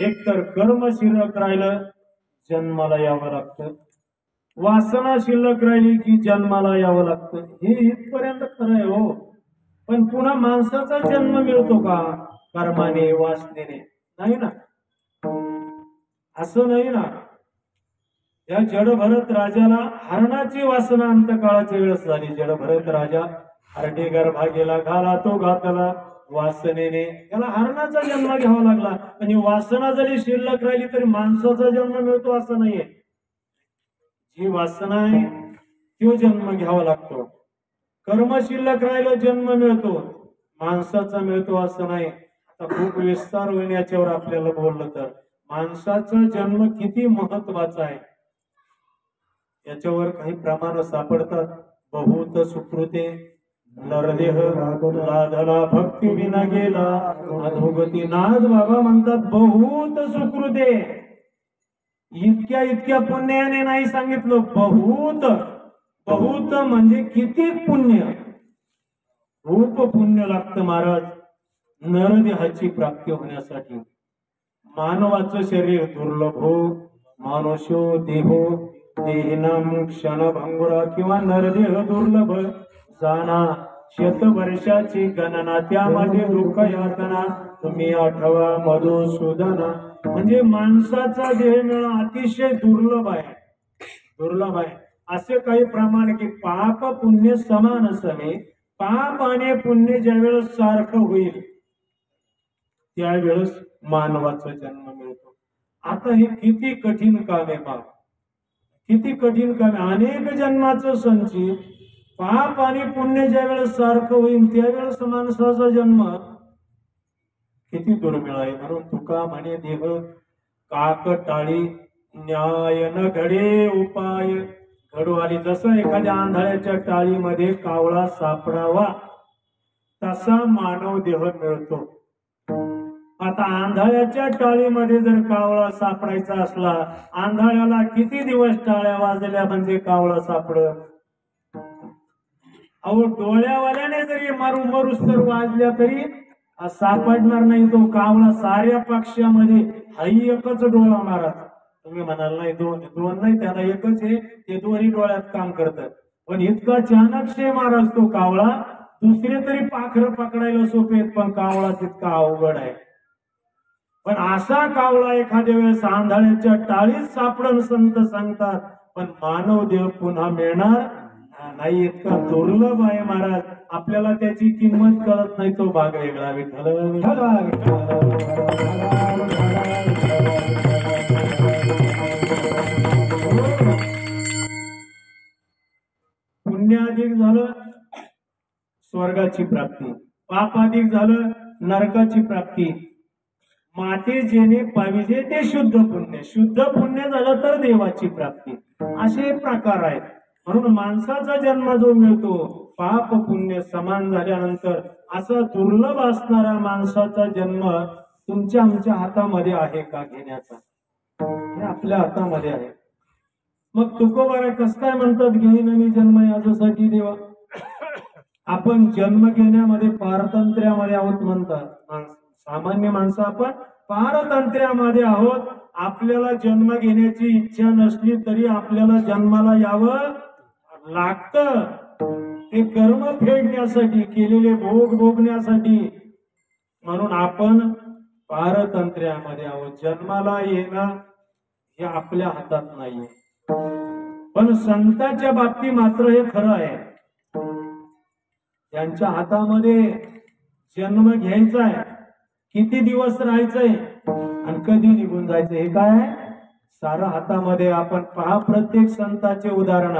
एकतर कर्म शिल्लक राहिलं जन्माला यावं लागतं, वासना शिल्लक राहिली की जन्माला यावं लागतं. हे इथपर्यंत खरं आहे हो. पण पुन्हा माणसाचा जन्म मिळतो का कर्माने वासनेने? नाही ना, असं नाही ना. या जडभरत राजाला हरणाची वासना अंतकाळाची वेळ झाली. जडभरत राजा हरडे गर्भा गेला घाला तो घातला वासनेने. त्याला हरणाचा जन्म घ्यावा लागला. आणि वासना जरी शिल्लक राहिली तरी माणसाचा जन्म मिळतो असं नाहीये. जी वासना आहे तो जन्म घ्यावा लागतो. कर्म शिल्लक राहिलं जन्म मिळतो, माणसाचा मिळतो असं नाही. आता खूप विस्तार होईल याच्यावर आपल्याला बोललं तर माणसाचा जन्म किती महत्वाचा आहे याच्यावर काही प्रमाण सापडतात. बहुत सुकृते नरदेह लाधला भक्ती विना गेला अधोगती. नाथ बाबा म्हणतात बहुत सुकृते. इतक्या इतक्या पुण्याने नाही सांगितलं, बहुत बहुत म्हणजे किती पुण्य. खूप पुण्य लागतं महाराज नरदेहाची प्राप्ती होण्यासाठी. मानवाचं शरीर दुर्लभ हो, मानुष्यो देहो देहिनाम क्षणभंगुरा. किंवा नरदेह दुर्लभ जाना शतवर्षाची गणना त्यामध्ये दुःख यातना. तुम्ही आठवा मधुसूदना म्हणजे माणसाचा देह मिळणं अतिशय दुर्लभ आहे, दुर्लभ आहे. असे काही प्रमाण की पाप पुण्य समान असावे, पाप आणि पुण्य ज्या वेळेस सारखं होईल त्यावेळेस मानवाचा जन्म मिळतो. आता हे किती कठीण काम आहे बाप, किती कठीण काम आहे. अनेक जन्माचं संचित पाप आणि पुण्य ज्या वेळेस सारखं होईल त्यावेळेस माणसाचा जन्म किती दुर्मिळ आहे. म्हणून तुका म्हणे देह काक टाळी न्याय न घडे उपाय. घडू आली जसं एखाद्या आंधळ्याच्या टाळीमध्ये कावळा सापडावा तसा मानव देह मिळतो. आता आंधळ्याच्या टाळीमध्ये जर कावळा सापडायचा असला, आंधळ्याला किती दिवस टाळ्या वाजल्या म्हणजे कावळा सापडत? अहो डोळ्यावाल्याने जरी मारूस तर वाजल्या तरी सापडणार नाही तो कावळा. साऱ्या पक्षामध्ये हाही एकच डोळा मारा. तुम्ही म्हणाल नाही दोन दोन नाही, त्याला एकच आहे, ते दोन्ही डोळ्यात काम करतात. पण इतका चाणक्य महाराज तो कावळा, दुसरे तरी पाखरं पकडायला सोपे आहेत पण कावळा तितका अवघड आहे. पण असा कावळा एखाद्या वेळेस आंधळ्याच्या टाळीत सापडन संत सांगतात, पण मानव देह पुन्हा मिळणार नाही. इतका दुर्लभ आहे महाराज. आपल्याला त्याची किंमत कळत नाही, तो भाग वेगळा. विठ्ठल पुण्याधिक झालं स्वर्गाची प्राप्ती, पापाधिक झालं नरकाची प्राप्ती. माते जेणे पाविजे ते शुद्ध पुण्य, शुद्ध पुण्य झालं तर देवाची प्राप्ती. असे प्रकार आहेत. म्हणून माणसाचा जन्म जो मिळतो पाप पुण्य समान झाल्यानंतर असा दुर्लभ असणारा माणसाचा जन्म तुमच्या आमच्या हातामध्ये आहे का घेण्याचा? हे आपल्या हातामध्ये आहे. मग तुकोबारा कस काय म्हणतात घेईन मी जन्म याच्यासाठी देवा? आपण जन्म घेण्यामध्ये पारतंत्र्यामध्ये आहोत म्हणतात. सामान्य माणसं आपण पारतंत्र्यामध्ये आहोत. आपल्याला जन्म घेण्याची इच्छा नसली तरी आपल्याला जन्माला यावं लागतं. ते कर्म फेडण्यासाठी, केलेले भोग भोगण्यासाठी. म्हणून आपण पारतंत्र्यामध्ये आहोत. जन्माला येणं हे आपल्या हातात नाहीये. पण संतांच्या बाबतीत मात्र हे खरं आहे. त्यांच्या हातामध्ये जन्म घ्यायचा आहे, किती दिवस राहायचंय आणि कधी निघून जायचं हे काय सारं हातामध्ये. आपण पहा प्रत्येक संतांचे उदाहरण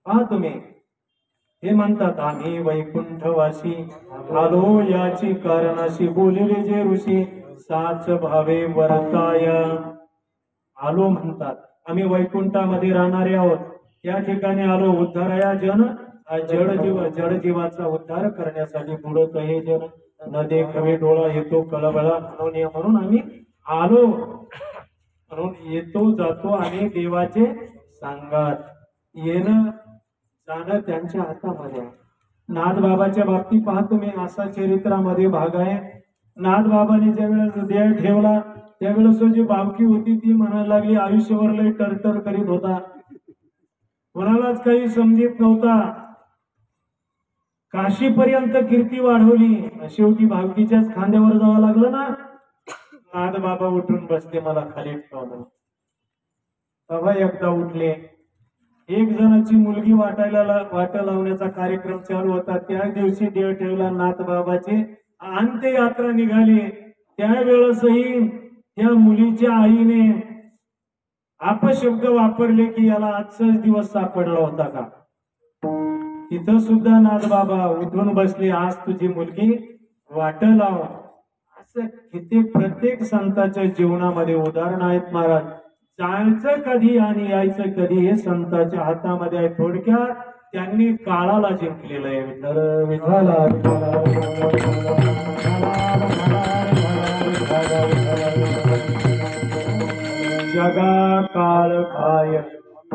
पहा तुम्ही. हे म्हणतात आम्ही वैकुंठवासी आलो याची कारणाशी, बोलिले जे ऋषी साच भावे वर्ताय. आलो म्हणतात, आम्ही वैकुंठामध्ये राहणारे आहोत. या ठिकाणी आलो उद्धाराया जन, जड जीवाचा उद्धार करण्यासाठी. बुडत हे जन न देखवे डोळा येतो कळबळा म्हणून आम्ही आलो. म्हणून येतो जातो आणि देवाचे सांगात. येणं जाणं त्यांच्या हातामध्ये आहे. नाथबाबाच्या बाबतीत पहा तुम्ही, असा चरित्रामध्ये भाग आहे. नाथबाबाने ज्या वेळेस देह ठेवला त्यावेळेस जी बावकी होती ती म्हणायला लागली आयुष्यभर लय टरटर करीत होता, कोणालाच काही समजत नव्हता. काशीपर्यंत कीर्ती वाढवली, शेवटी भावकीच्याच खांद्यावर जावं लागलं ना. नाथबाबा उठून बसले, मला खाली ठेवलं. तेव्हा एकदा उठले. एक जणाची मुलगी वाट लावण्याचा कार्यक्रम चालू होता. त्या दिवशी देव ठेवला नाथबाबाची अंत्ययात्रा निघाली. त्यावेळेसही त्या मुलीच्या आईने अपशब्द वापरले की याला आजचाच दिवस सापडला होता का? तिथं सुद्धा नाथबाबा उठून बसले, आज तुझी मुलगी वाट लाव. असं किती प्रत्येक संतांच्या जीवनामध्ये उदाहरण आहेत महाराज. जायचं कधी आणि यायचं कधी हे संतांच्या हातामध्ये आहे. थोडक्यात त्यांनी काळाला जिंकलेलं आहे. जगा काळ काय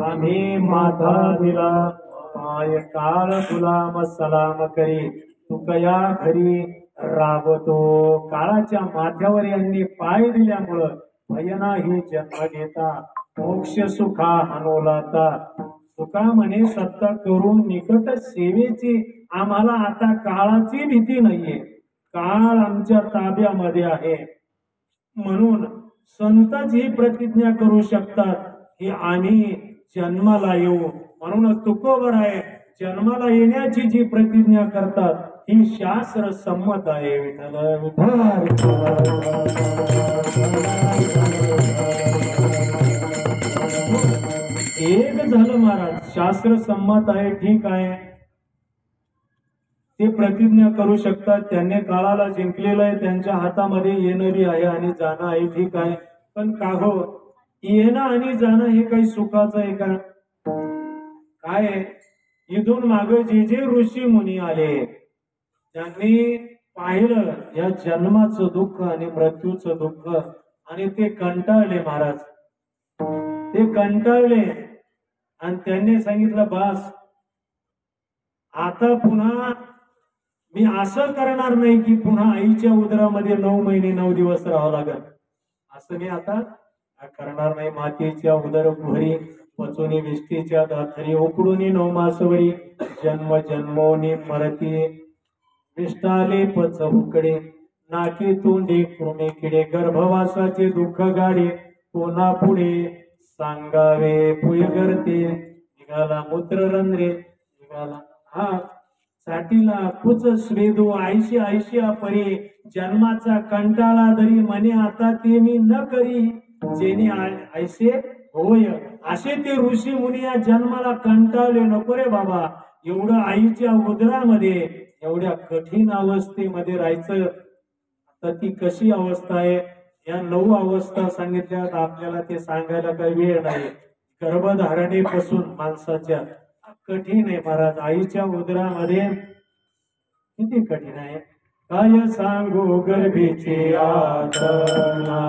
आम्ही माथा दिला पाय, काळ गुलाम सलाम करी तुकया घरी राबतो. काळाच्या माथ्यावर यांनी पाय दिल्यामुळं भयना ही जन्म घेता मोक्ष सुखा हनोलाता. तुका म्हणे सत्ता करून निकट सेवेची, आम्हाला आता काळाची भीती नाहीये, काळ आमच्या ताब्यामध्ये आहे. म्हणून संतच ही प्रतिज्ञा करू शकतात की आम्ही जन्माला येऊ. म्हणूनच तुकोबर आहे, जन्माला येण्याची जी प्रतिज्ञा करतात ही शास्त्र संमत आहे. विठ्ठल एक झालं महाराज, शास्त्र संमत आहे, ठीक आहे, ते प्रतिज्ञा करू शकतात, त्यांनी काळाला जिंकलेलं आहे, त्यांच्या हातामध्ये येणारी आहे आणि जाणं आहे, ठीक आहे. पण का हो, येणं आणि जाणं हे काही सुखाचं आहे का? काय आहे? इथून माग जे जे ऋषी मुनी आले त्यांनी पाहिलं या जन्माचं दुःख आणि मृत्यूचं दुःख आणि ते कंटाळले महाराज, ते कंटाळले आणि त्यांनी सांगितलं बस आता पुन्हा मी असं करणार नाही की पुन्हा आईच्या उदरामध्ये 9 महिने 9 दिवस राहावं लागेल, असं मी आता करणार नाही. मातेच्या उदर भरी पचोनी विष्टीच्या दाथरी उकडून 9 मासवरी जन्म जन्मोनी मरती विष्टाले पच उकडे नाकी तोंडे कृमी किडे गर्भवासाचे दुःख गाडे पुन्हा पुढे सांगावे पुयगरते निघाला मूत्र रंध्रे निघाला हा साठीला कुच स्वेदू आयशी आयशी परी जन्माचा कंटाळा धरी म्हणे आता ते मी न करी जेणे ऐसे होय. असे ते ऋषी मुनी या जन्माला कंटाळले, नको रे बाबा एवढं आईच्या उदरामध्ये एवढ्या कठीण अवस्थेमध्ये राहायचं. आता ती कशी अवस्था आहे, या 9 अवस्था सांगितल्या, आपल्याला ते सांगायला काही वेळ नाही. गर्भधारणेपासून माणसाच्या कठीण आहे महाराज, आईच्या उदरामध्ये किती कठीण आहे. काय सांगू गर्भीची यातना,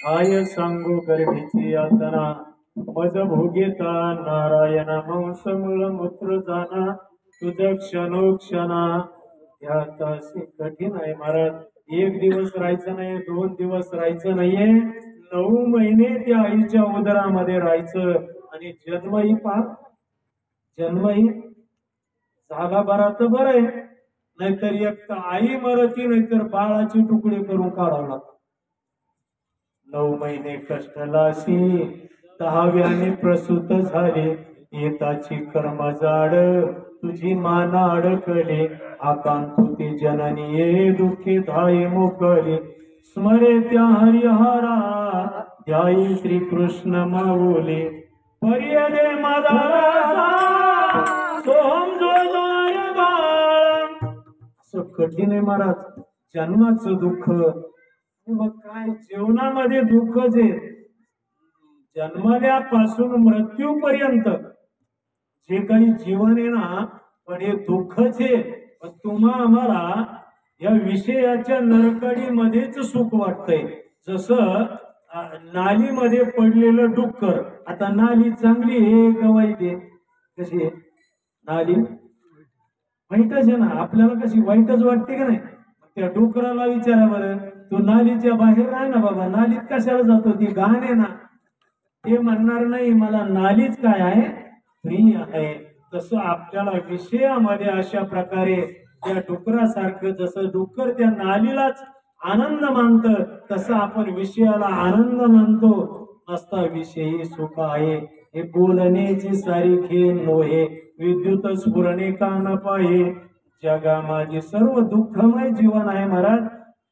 काय सांगू गर्भीची यातना मज भोगेता नारायण मांस मूळ मूत्र जाना तुझ क्षणोक्षणा. यात असे कठीण आहे महाराज, 1 दिवस राहायचं नाही, 2 दिवस राहायचं नाहीये, 9 महिने त्या आईच्या उदरामध्ये राहायचं. आणि जन्मही पहा, जन्मही झाला बरा तर बरं आहे, नाहीतर एक तर आई मरती नाहीतर बाळाचे तुकडे करून काढावं लागतं. 9 महिने कष्टलासी 10व्याने प्रसूत झाले येताची कर्म जाड तुझी माना अडकले आकांतुते जननी ये दुःखी धाये मोकळे स्मरे त्या हरिहरा ध्यायी श्री कृष्ण माऊले पर्यदे मदासा सोहम जोदाय बाळ. असं कठीण आहे महाराज जन्माचं दुःख. मग काय जीवनामध्ये दुःखच आहे, जन्मल्यापासून मृत्यूपर्यंत जे काही जीवन आहे ना, पण हे दुःखच आहे. पण तुम्हा आम्हाला या विषयाच्या नरकडीमध्येच सुख वाटतंय. जसं नालीमध्ये पडलेलं डुक्कर, आता नाली चांगली आहे का वाईट आहे? कशी आहे नाली? वाईटच आहे ना, आपल्याला कशी वाईटच वाटते का नाही? त्या डुकराला विचारा बरं, तू नालीच्या बाहेर राह ना बाबा, नालीत कशाला जातो, ती घाण आहे ना. ते म्हणणार नाही मला नालीच काय आहे, प्रिय आहे. तसं आपल्याला विषयामध्ये अशा प्रकारे त्या डुकरासारखं, जसं डुकर त्या नालीलाच आनंद मानत, तसं आपण विषयाला आनंद मानतो. नसता विषयी सुख आहे, हे बोलण्याची सारी खेळ नोहे, विद्युत स्फुरणे का न पाहे. जगा माझे सर्व दुःखमय जीवन आहे महाराज.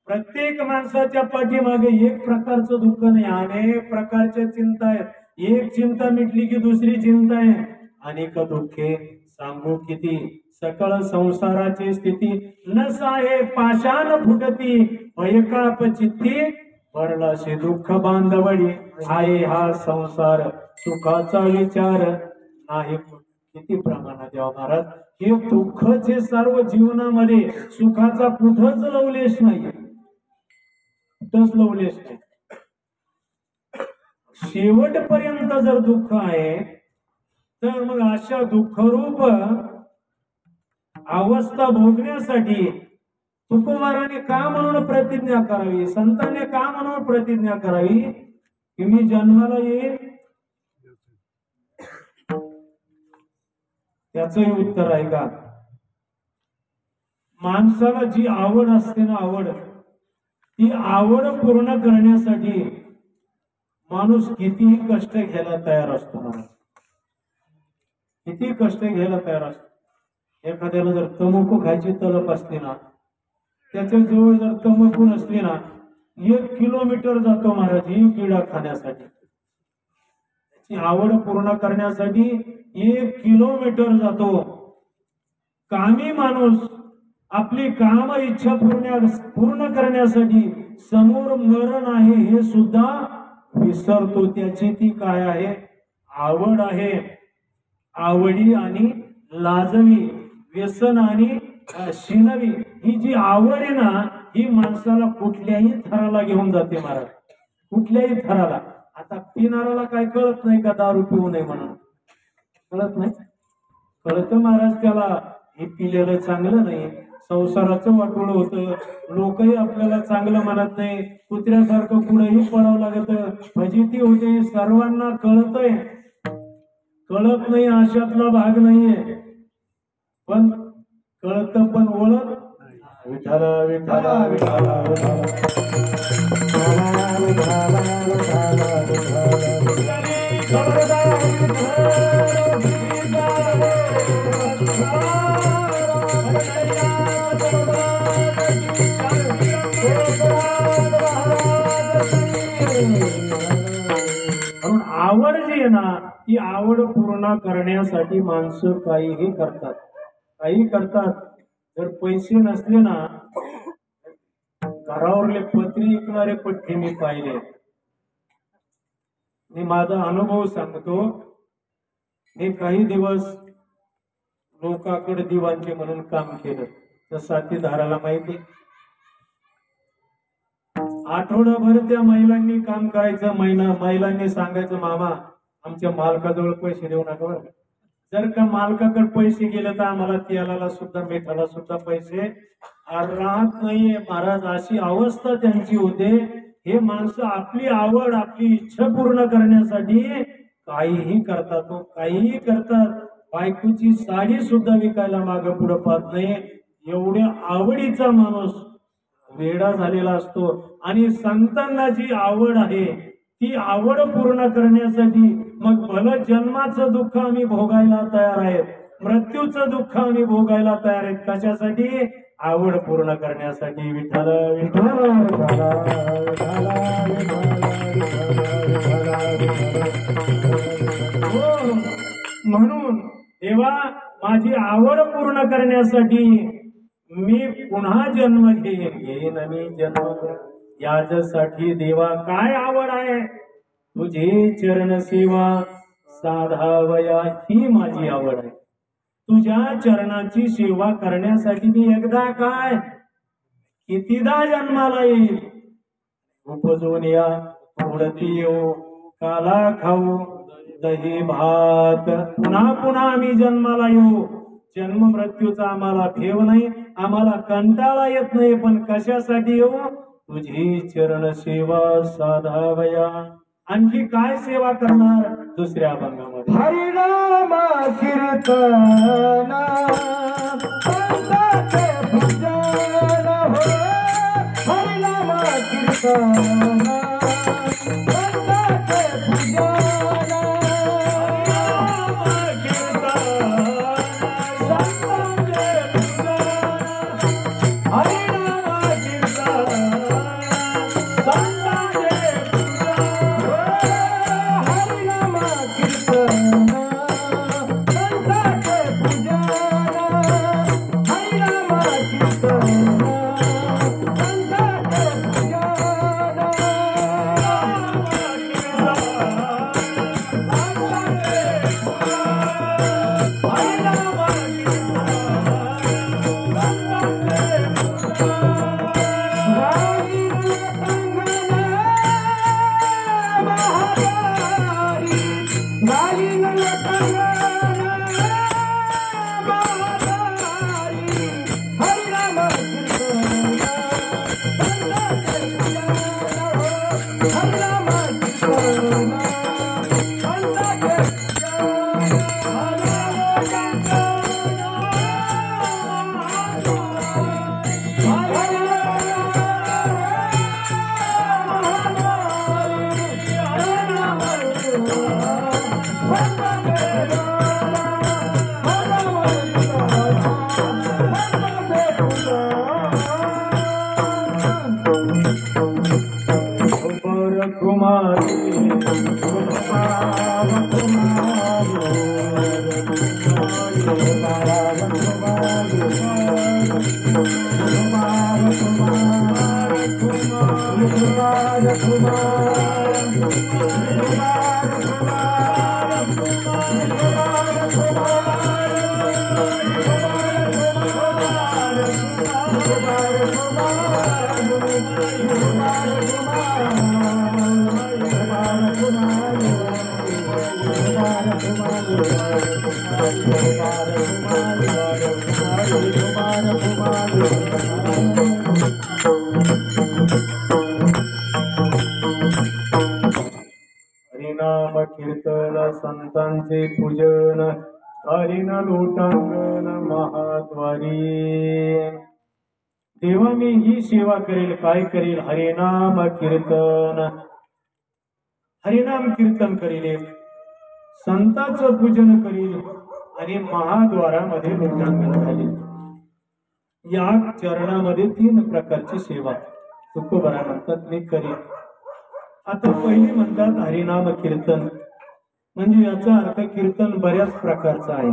प्रत्येक माणसाच्या पाठीमागे एक प्रकारचं दुःख नाही, अनेक प्रकारच्या चिंता आहेत. एक चिंता मिटली की दुसरी चिंता आहे. अनेक दुःखे सांगू किती, सकळ संसाराची स्थिती. नस आहे पाषाण फुटती, भयकाप चित्ती. भरलाशे दुःख बांधवडी, आहे हा संसार सुखाचा विचार नाही. किती प्रमाणात यावं महाराज. हे दुःखचे सर्व जीवनामध्ये सुखाचा कुठंच लवलेश नाही, कुठंच लवलेश नाही. शेवटपर्यंत जर दुःख आहे तर मग अशा दुःखरूप अवस्था भोगण्यासाठी तुकोबाराने का म्हणून प्रतिज्ञा करावी, संतांनी का म्हणून प्रतिज्ञा करावी की मी जन्माला येईल. त्याचंही उत्तर आहे का? माणसाला जी आवड असते ना, आवड, ती आवड पूर्ण करण्यासाठी माणूस कितीही कष्ट घ्यायला तयार असतो महाराज, किती कष्ट घ्यायला तयार असतो. एखाद्याला जर तंबाखू खायची तलप असते ना, त्याच्या जवळ जर तंबाखू नसली ना, 1 किलोमीटर जातो महाराज ही किडा खाण्यासाठी. त्याची आवड पूर्ण करण्यासाठी 1 किलोमीटर जातो. कामी माणूस आपली काम इच्छा पूर्ण करण्यासाठी समोर मरण आहे हे सुद्धा विसरतो. त्याची ती काय आहे? आवड आहे. आवडी आणि लाजवी, व्यसन आणि शिनवी, ही जी आवड आहे ना, ही माणसाला कुठल्याही थराला घेऊन जाते महाराज, कुठल्याही थराला. आता पिणाऱ्याला काय कळत नाही का दारू पिऊ नये म्हणून? कळत नाही? कळतं महाराज त्याला, हे पिलेलं चांगलं नाही, संसाराचं वाटोळं होतं, लोकही आपल्याला चांगलं म्हणत नाही, कुत्र्यासारखं पुढेही पडावं लागत, फजिती होते. सर्वांना कळतंय, कळत नाही अशातला भाग नाहीये, पण कळत पण ओळख. विठाल विठाल विठाल आवड जी आहे ना, ती आवड पूर्ण करण्यासाठी माणसं काहीही करतात, काही करतात. जर पैसे नसले ना, घरावरले पत्री विकणारे पट्टे मी पाहिले. मी माझा अनुभव सांगतो. मी काही दिवस लोकांकडे दिवाणचे म्हणून काम केलं, तर साथीदाराला माहिती. आठवडाभर त्या महिलांनी काम करायचं. महिलांनी सांगायचं, मामा आमच्या मालकाजवळ पैसे देऊ नका बरं. जर का मालकाकडे पैसे गेले तर आम्हाला तेलाला सुद्धा मिठाला सुद्धा पैसे राहत नाहीये महाराज. अशी अवस्था त्यांची होते. हे माणसं आपली आवड, आपली इच्छा पूर्ण करण्यासाठी काहीही करतात, काहीही करतात. बायकोची साडी सुद्धा विकायला मागे पुढे पाहत नाही. एवढ्या आवडीचा माणूस वेडा झालेला असतो. आणि संतांना जी आवड आहे ती आवड पूर्ण करण्यासाठी मग भलं जन्माचं दुःख आम्ही भोगायला तयार आहेत, मृत्यूचं दुःख आम्ही भोगायला तयार आहेत. कशासाठी? आवड पूर्ण करण्यासाठी. विठ्ठल विठ्ठल म्हणून तेव्हा माझी आवड पूर्ण करण्यासाठी मी पुन्हा जन्म घेईन मी जन्म. याच्यासाठी देवा काय आवड आहे? तुझे चरण सेवा साधावया, ही माझी आवड आहे. तुझ्या चरणाची सेवा करण्यासाठी मी एकदा काय कितीदा जन्माला येईल. उपजून या उडती येऊ, काला खाऊ दही भात, पुन्हा पुन्हा आम्ही जन्माला येऊ. जन्म मृत्यूचा आम्हाला ठेव नाही, आम्हाला कंटाळा येत नाही. पण कशासाठी येऊ? तुझी चरण सेवा साधावया. आणखी काय सेवा करणार दुसऱ्या अभंगामध्ये? हरिनाम कीर्तन संतांचे पूजन हो, हरिनाम कीर्तन संतांचे पूजन, हरिनाम कीर्तन संतांचे पूजन, हरिन लोटांगण महाद्वारी. तेव्हा मी ही सेवा करेल, काय करेल? हरिनाम कीर्तन, हरिनाम कीर्तन करील, संतांचं पूजन करील आणि महाद्वारामध्ये लोटांगण घालील. या चरणामध्ये 3 प्रकारची सेवा तुकोबरा म्हणतात मी करील. आता पहिली म्हणतात हरिनाम कीर्तन, म्हणजे याचा अर्थ कीर्तन बऱ्याच प्रकारचा आहे.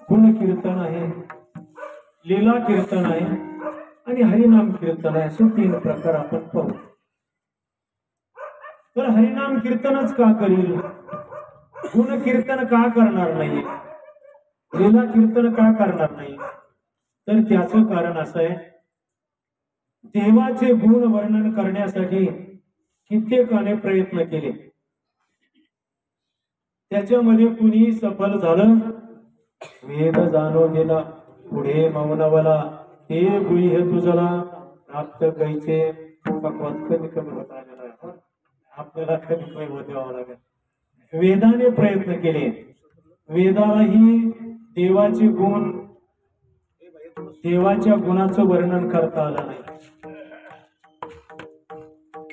गुण कीर्तन आहे, लीला कीर्तन आहे आणि हरिनाम कीर्तन आहे, असे 3 प्रकार आपण पाहू. तर हरिनाम कीर्तनच का करील? गुण कीर्तन का करणार नाही? लीला कीर्तन का करणार नाही? तर त्याचं कारण असं आहे, देवाचे गुण वर्णन करण्यासाठी कित्येकाने प्रयत्न केले, त्याच्यामध्ये कुणी सफल झालं? वेद जाणो गेला पुढे मौनवला, ते गुह्य तुझला प्राप्त कैचे. पक्वात कमी कमी होत आलेला आहे, आपल्याला कमी कमी होत यावं लागेल. वेदाने प्रयत्न केले, वेदालाही देवाचे गुण, देवाच्या गुणाचं वर्णन करता आलं नाही.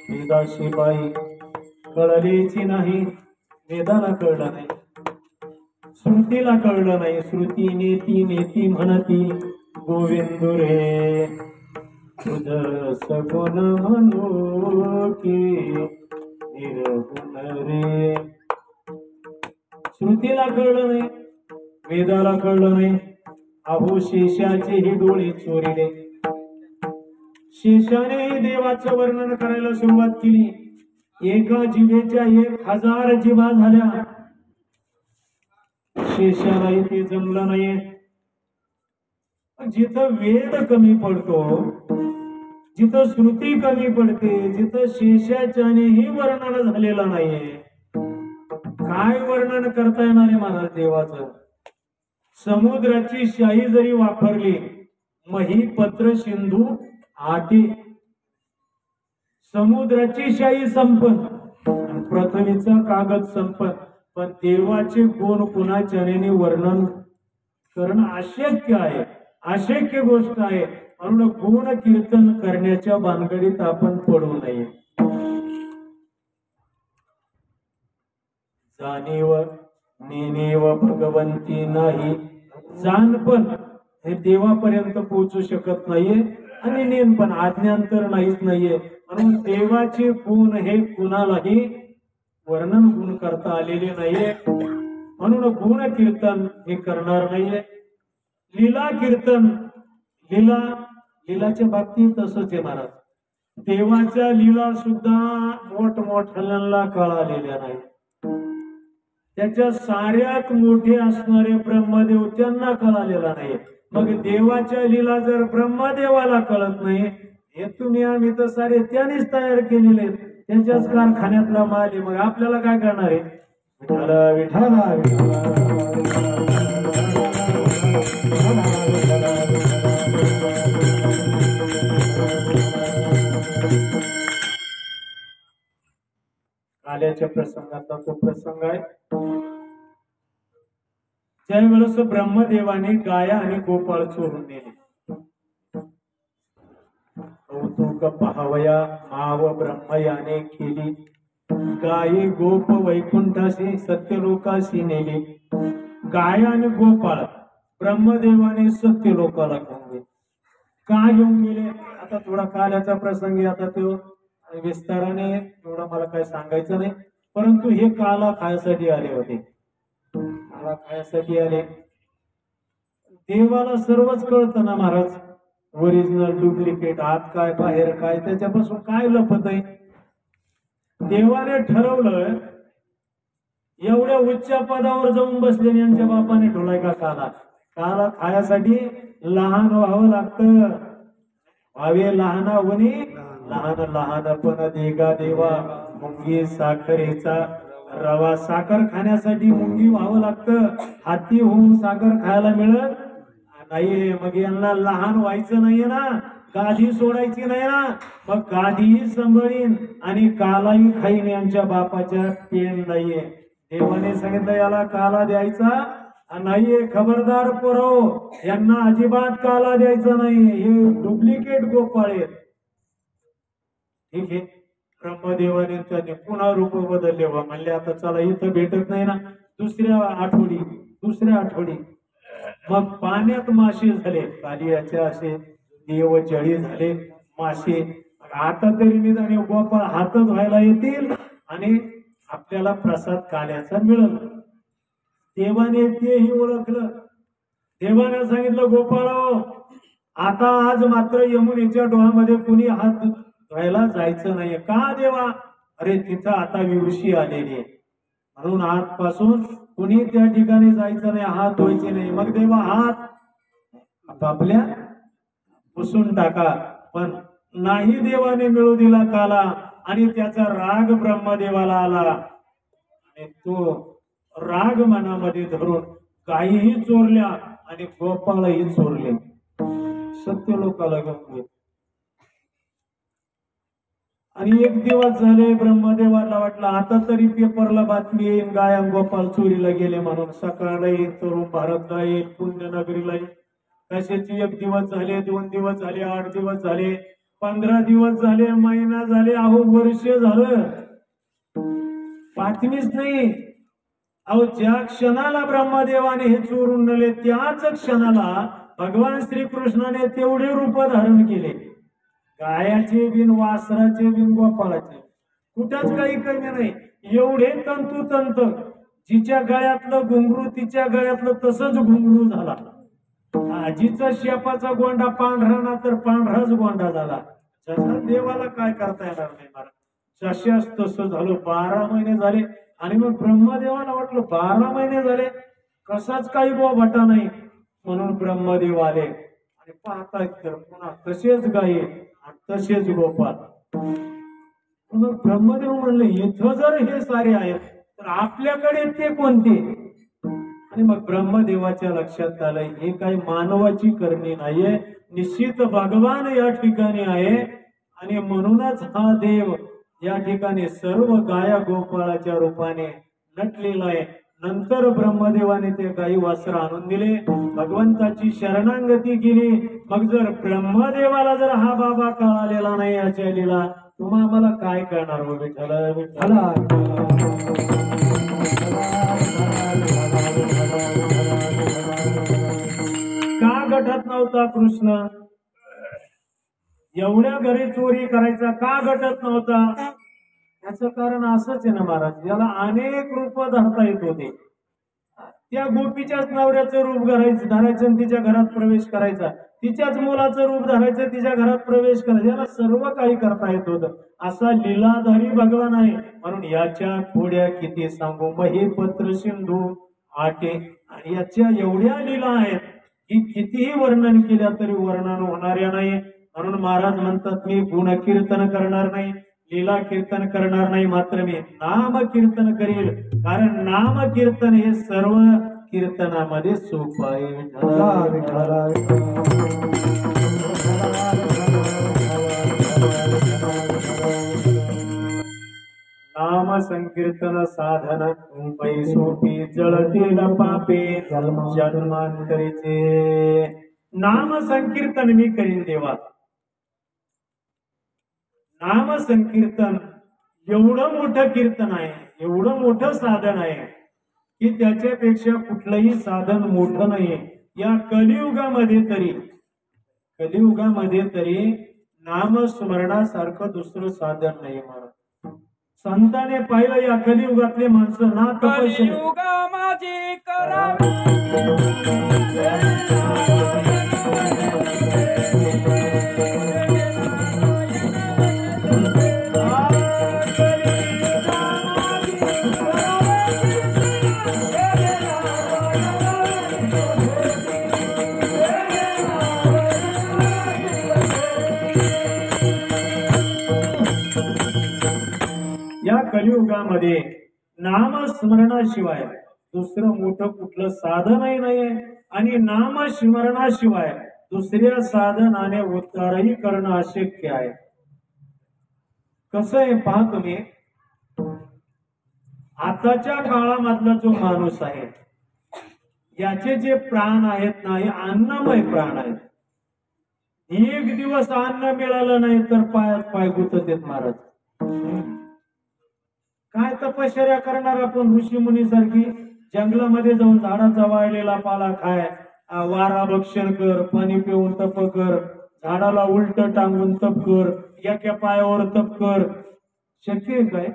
वेदाशिवाय कळलेची नाही, वेदाला कळलं नाही, श्रुतीला कळलं नाही. श्रुती नेती नेती म्हणती गोविंद रे, तुझ सगुण म्हणू की निर्गुण रे. श्रुतीला कळलं नाही, वेदाला कळलं नाही. अहो शेषाचे हे डोळे चोरिले, शेषानेही देवाचं वर्णन करायला सुरुवात केली. एका जिभेच्या 1000 जिभा झाल्या, शेषालाही ते जमलं नाही. जिथं वेद कमी पडतो, जिथं श्रुती कमी पडते, जिथं शेषाच्यानेही वर्णन झालेलं नाहीये, काय वर्णन करता येणार आहे महाराज देवाचं? समुद्राची शाही जरी वापरली, मही पत्र सिंधू आटे, समुद्राची शाही संपन, पृथ्वीचा कागद संपन, पण देवाचे गुण कुणाच्याने वर्णन करणं अशक्य आहे, अशक्य गोष्ट आहे. म्हणून गुण कीर्तन करण्याच्या भानगडीत आपण पडू नये. जाणीव नेनेव भगवंती नाही, जाणपण हे देवापर्यंत पोहोचू शकत नाहीये आणि नेनपण आज्ञांतर नाहीच नाहीये. म्हणून देवाचे गुण हे कुणालाही वर्णन गुण करता आलेले नाहीये. म्हणून गुण कीर्तन हे करणार नाहीये. लीला कीर्तन, लीलाच्या बाबतीत तसंच आहे महाराज. देवाच्या लीला सुद्धा मोठमोठ्यांना कळालेल्या नाही. त्याच्या साऱ्यात मोठे असणारे ब्रह्मदेव त्यांना कळालेला नाही. मग देवाच्या लीला जर ब्रह्मदेवाला कळत नाही, हे तुम्ही आम्ही तर सारे त्यानेच तयार केलेले, त्यांच्याच कारखान्यातला माल आहे. मग आपल्याला काय करणार आहे? विठाला विठाला काल्याच्या प्रसंगातला तो प्रसंग आहे. त्यावेळेस ब्रह्मदेवाने गाया आणि गोपाळ चोरून नेले. कौतुक पाहावया माव ब्रह्मयाने केली, गायी गोप वैकुंठाशी सत्यलोकाशी नेली. गाया आणि गोपाळ ब्रह्मदेवाने सत्यलोकाला घेऊन गेले. का घेऊन गेले? आता थोडा काल्याचा प्रसंग, आता तो विस्ताराने एवढा मला काय सांगायचं नाही, परंतु हे काला खायसाठी आले होते. काला खायसाठी आले. देवाला सर्वच कळतं ना महाराज, ओरिजिनल डुप्लिकेट, आत काय बाहेर काय, त्याच्यापासून काय लपत आहे. देवाने ठरवलं एवढ्या उच्च पदावर जाऊन बसले यांच्या बापाने ठेवलाय का काला. काला खायासाठी लहान व्हावं लागतं. व्हावे लहानावनी लहान लहानपण देगा देवा, मुंगी साखरेचा रवा. साखर खाण्यासाठी मुंगी व्हावं लागतं. हाती होऊन साखर खायला मिळत नाही. मग यांना लहान व्हायचं नाहीये ना, गादी सोडायची नाही ना. मग गादीही सांभाळीन आणि कालाही खाईन, यांच्या बापाच्या पेन नाहीये. देवाने सांगितलं याला काला द्यायचा नाहीये, खबरदार पोरो, यांना अजिबात काला द्यायचा नाही, हे डुप्लिकेट गोपाळ आहेत. ठीक आहे. ब्रह्मदेवाने त्याने पुन्हा रूप बदलले. म्हणले आता चला इथं भेटत नाही ना, दुसऱ्या आठवडी मग पाण्यात मासे झाले. कालियाचे असे देव जळी झाले मासे. आता तरी निदान गोपाळ हात धुवायला येतील आणि आपल्याला प्रसाद काल्याचा मिळेल. देवाने तेही ओळखलं. देवाने सांगितलं गोपाळ, आता आज मात्र यमुनेच्या डोहामध्ये कुणी हात धुवायला जायचं नाहीये. का देवा? अरे तिथं आता विवशी आलेली आहे, म्हणून आजपासून कुणी त्या ठिकाणी जायचं नाही, हात धुवायचे नाही. मग देवा हात आपल्या पुसून टाका. पण नाही, देवाने मिळू दिला काला आणि त्याचा राग ब्रह्मदेवाला आला आणि तो राग मनामध्ये धरून गायीही चोरल्या आणि गोपाळही चोरले. सत्यलोकाला घेऊन गेले. आणि एक दिवस झाले, ब्रह्मदेवाला वाटलं आता तरी पेपरला बातमी येईल गाया गोपाळ चोरीला गेले म्हणून. सकाळला येईल, तरुण भारतला येईल, पुण्यनगरीला येईल. कशाची एक दिवस झाले, 2 दिवस झाले, 8 दिवस झाले, 15 दिवस झाले, महिना झाले, अहो वर्ष झालं, बातमीच नाही. अहो ज्या क्षणाला ब्रह्मदेवाने हे चोरून नेले त्याच क्षणाला भगवान श्रीकृष्णाने तेवढे रूप धारण केले. गायाचे बिन, वासराचे बिन, गोपाळाचे कुठंच काही कमी नाही. एवढे तंतुतंत, जिच्या गळ्यातलं घुंगरू तिच्या गळ्यातलं तसंच घुंगरू झाला. आजीचा शेपाचा गोंडा पांढरा ना तर पांढराच गोंडा झाला. देवाला काय करता येणार नाही महाराज. जशाच तसं झालं. 12 महिने झाले आणि मग ब्रह्मदेवाला वाटलं 12 महिने झाले कसाच काही बोभाटा नाही, म्हणून ब्रह्मदेव आले आणि पाहतायत तर पुन्हा तसेच गायी तसेच गोपाळ. मग ब्रह्मदेव म्हणले इथं जर हे सारे आहेत तर आपल्याकडे ते कोणते? आणि मग ब्रह्मदेवाच्या लक्षात आलं हे काही मानवाची करणी नाहीये, निश्चित भगवान या ठिकाणी आहे आणि म्हणूनच हा देव या ठिकाणी सर्व गाया गोपाळाच्या रूपाने नटलेला आहे. नंतर ब्रह्मदेवाने ते गाई वासर आणून दिले, भगवंताची शरणागती केली. मग जर ब्रह्मदेवाला जर हा बाबा कळालेला नाही याच्या लीला, तुम्हा आम्हाला काय करणार हो विठ्ठल विठ्ठल. का गटत नव्हता कृष्ण? एवढ्या घरी चोरी करायचा का गटत नव्हता? याचं कारण असंच आहे ना महाराज, याला अनेक रूप धरता येत होते. त्या गोपीच्याच नवऱ्याचं रूप धरायचं आणि तिच्या घरात प्रवेश करायचा, तिच्याच मुलाचं रूप धरायचं तिच्या घरात प्रवेश करायचा, याला सर्व काही करता येत होतं. असा लीलाधारी भगवान आहे. म्हणून याच्या पुढ्या किती सांगू, महीपत्र सिंधू आटे. आणि याच्या एवढ्या लीला आहेत की कितीही वर्णन केल्या तरी वर्णन होणाऱ्या नाही. म्हणून महाराज म्हणतात, मी गुणकीर्तन करणार नाही, लीला कीर्तन करणार नाही, मात्र मी नाम कीर्तन करील. कारण नाम कीर्तन हे सर्व कीर्तनामध्ये सोप आहे. नाम संकीर्तन साधन पैसोपी जळतील पापे जन्मांतरीचे. नाम संकीर्तन मी करीन देवा. नाम संकीर्तन एवढं मोठं कीर्तन आहे, एवढं मोठं साधन आहे की त्याच्यापेक्षा कुठलंही साधन मोठं नाही. या कलियुगामध्ये तरी नामस्मरणासारखं दुसरं साधन नाही. महाराज संतांनी पाहिलं या कलियुगातले माणसं ना तपस्या कलियुगामध्ये नामस्मरणाशिवाय दुसरं मोठं कुठलं साधनही नाहीये. आणि नामस्मरणाशिवाय दुसऱ्या साधनाने उद्धारही करणं अशक्य आहे. कसं आहे पहा तुम्ही, आताच्या काळामधला जो माणूस आहे याचे जे प्राण आहेत ना, हे अन्नमय प्राण आहेत. एक दिवस अन्न मिळालं नाही तर पायात पाय गुंतत आहेत महाराज. काय तपश्चर्या करणार आपण ऋषी मुनी सारखी? जंगलामध्ये जाऊन झाडाचा वाळलेला पाला खाय, वारा भक्षण कर, पाणी पिऊन तप कर, झाडाला उलट टांगून तप कर, एका पायावर तप कर. शक्य आहे काय?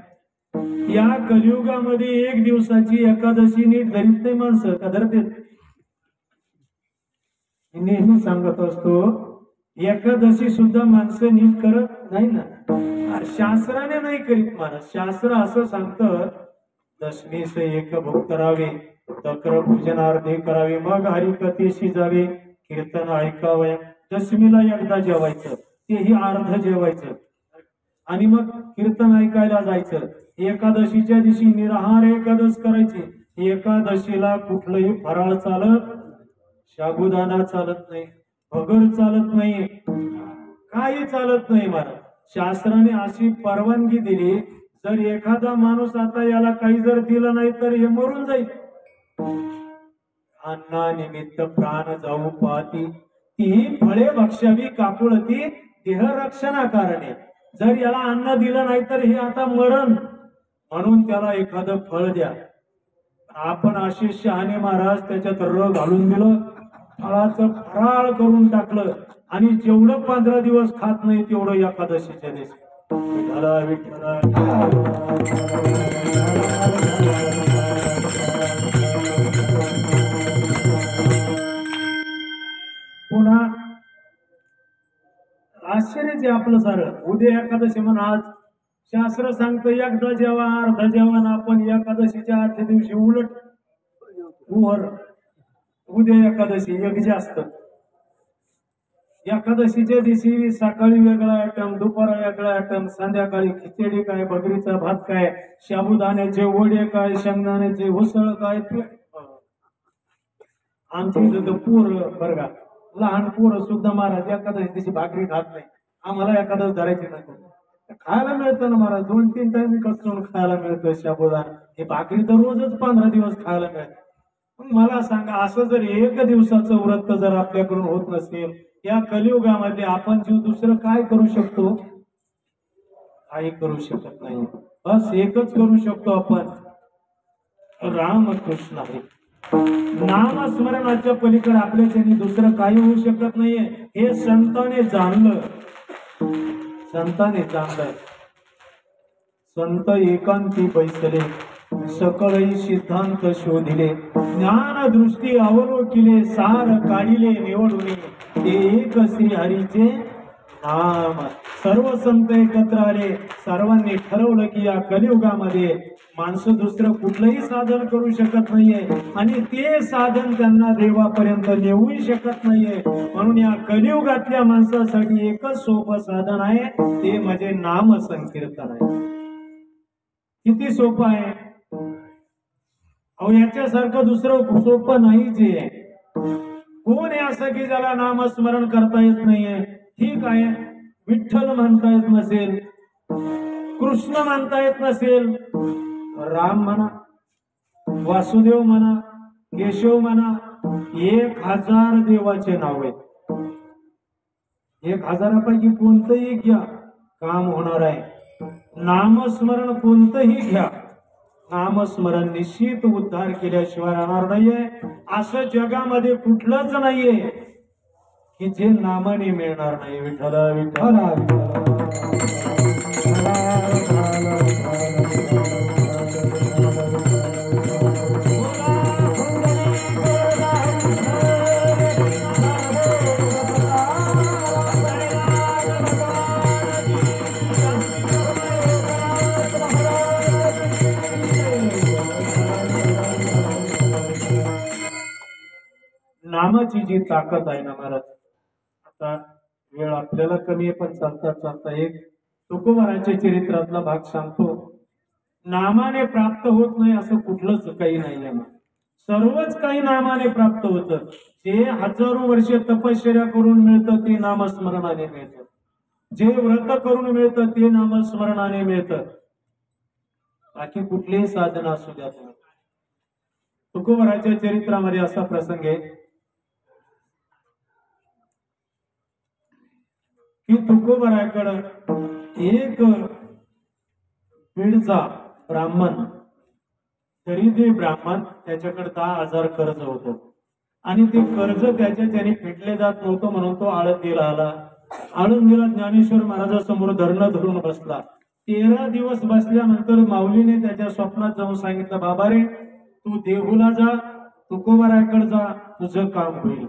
या कलियुगामध्ये एक दिवसाची एकादशी नीट धरीत नाही माणसं का धरते? नेहमी सांगत असतो, एकादशी सुद्धा माणसं नीट करत नाही ना. शास्त्राने नाही करीत महाराज. शास्त्र असं सांगतं, दशमीस एक भूक करावे, तक्र पूजनार्धे करावे, मग हरिकथेशी जावे, कीर्तन ऐकावं. दशमीला एकदा जेवायचं, तेही अर्ध जेवायचं, आणि मग कीर्तन ऐकायला जायचं. एकादशीच्या दिवशी निराहार एकादश करायची. एकादशीला कुठलंही फराळ चालत, साबुदाणा चालत नाही, भगर चालत नाही, काही चालत नाही महाराज. शास्त्राने अशी परवानगी दिली, जर एखादा माणूस आता याला काही जर दिलं नाही तर हे मरून जाईल. अन्नानिमित्त प्राण जाऊ पाहती, ती फळे भक्षावी काकुळती देह रक्षणा कारणे. जर याला अन्न दिलं नाही तर हे आता मरण, म्हणून त्याला एखादं फळ द्या. आपण असे शहाणे महाराज त्याच्यात र घालून दिलं, फळाचं फराळ करून टाकलं, आणि जेवढं 15 दिवस खात नाही तेवढं एकादशीच्या दिवशी. विठ्ठला विठ्ठला. पुन्हा आश्चर्यच आहे आपलं सारं. उद्या एकादशी म्हणून आज शास्त्र सांगतं एकदा जेवा अर्धा जेवण. आपण एकादशीच्या आजच्या दिवशी उलट उद्या एकादशी एक जास्त. एकादशीच्या दिवशी सकाळी वेगळा आयटम, दुपारा वेगळा आयटम, संध्याकाळी खिचडी काय, बकरीचा भात काय, साबुदाण्याचे वडे काय, शेंगदाण्याचे उसळ काय. आमच्या इथं पोरं बरं का, लहान पोरं सुद्धा महाराज एकादशी दिवशी भाकरी खात नाही. आम्हाला एखादंच धरायचे नाही. खायला मिळतं ना मला, 2-3 टाइम कसून खायला मिळतं शाबुदाना. हे भाकरी तर रोजच 15 दिवस खायला मिळतं. मग मला सांगा, असं जर एक दिवसाचं व्रत जर आपल्याकडून होत नसेल, या कलियुगामध्ये आपण जीव दुसरं काय करू शकतो? काही करू शकत नाही. बस एकच करू शकतो आपण, रामकृष्ण आहे. नामस्मरणाच्या पलीकडे आपल्या त्यांनी दुसरं काही होऊ शकत नाहीये. हे संतांनी जाणलं. संत एकांती बैसले, सकळही सिद्धांत शोधिले, ज्ञान दृष्टी अवलोकिले, सार काढिले निवडुनी, ते एक श्री हरीचे नाम. सर्व संत एकत्र आले. सर्वांनी ठरवलं की या कलियुगामध्ये माणसं दुसरं कुठलंही साधन करू शकत नाहीये आणि ते साधन त्यांना देवापर्यंत नेऊही शकत नाहीये. म्हणून या कलियुगातल्या माणसासाठी एकच सोपं साधन आहे, ते म्हणजे नाम संकीर्तन आहे. किती सोपं आहे अहो, याच्यासारखं दुसरं सोपं नाहीच आहे. कोण आहे असं की ज्याला नामस्मरण करता येत नाहीये? ठीक आहे, विठ्ठल म्हणता येत नसेल, कृष्ण म्हणता येत नसेल, राम म्हणा, वासुदेव म्हणा, केशव म्हणा, 1000 देवाचे नाव आहेत. 1000पैकी कोणतंही घ्या, काम होणार आहे. नामस्मरण कोणतंही घ्या, नामस्मरण निश्चित उद्धार केल्याशिवाय राहणार नाहीये. असं जगामध्ये कुठलंच नाहीये की जे नामाने मिळणार नाही. विठ्ठल विठ्ठल नामाची जी ताकद आहे ना महाराज. आता वेळ आपल्याला कमी आहे, पण चालता चालता एक तुकोबाराच्या चरित्रातला भाग सांगतो. नामाने प्राप्त होत नाही असं कुठलंच काही नाही आहे. सर्वच काही नामाने प्राप्त होतं. जे हजारो वर्षे तपश्चर्या करून मिळतं ते नामस्मरणाने मिळतं. जे व्रत करून मिळतं ते नामस्मरणाने मिळतं. बाकी कुठलेही साधन असू द्या. तुकोबाराच्या चरित्रामध्ये असा प्रसंग आहे की तुकोबाराकडं एक बीडचा ब्राह्मण, तरी ते ब्राह्मण त्याच्याकडे 10,000 कर्ज होतं आणि ते कर्ज त्याने फेडले जात नव्हतं. म्हणून तो आळंदीला आला. आळंदीला ज्ञानेश्वर महाराजासमोर धरणं धरून बसला. 13 दिवस बसल्यानंतर माऊलीने त्याच्या स्वप्नात जाऊन सांगितलं, बाबा रे, तू देहूला जा, तुकोबाराकडे जा, तुझं काम होईल.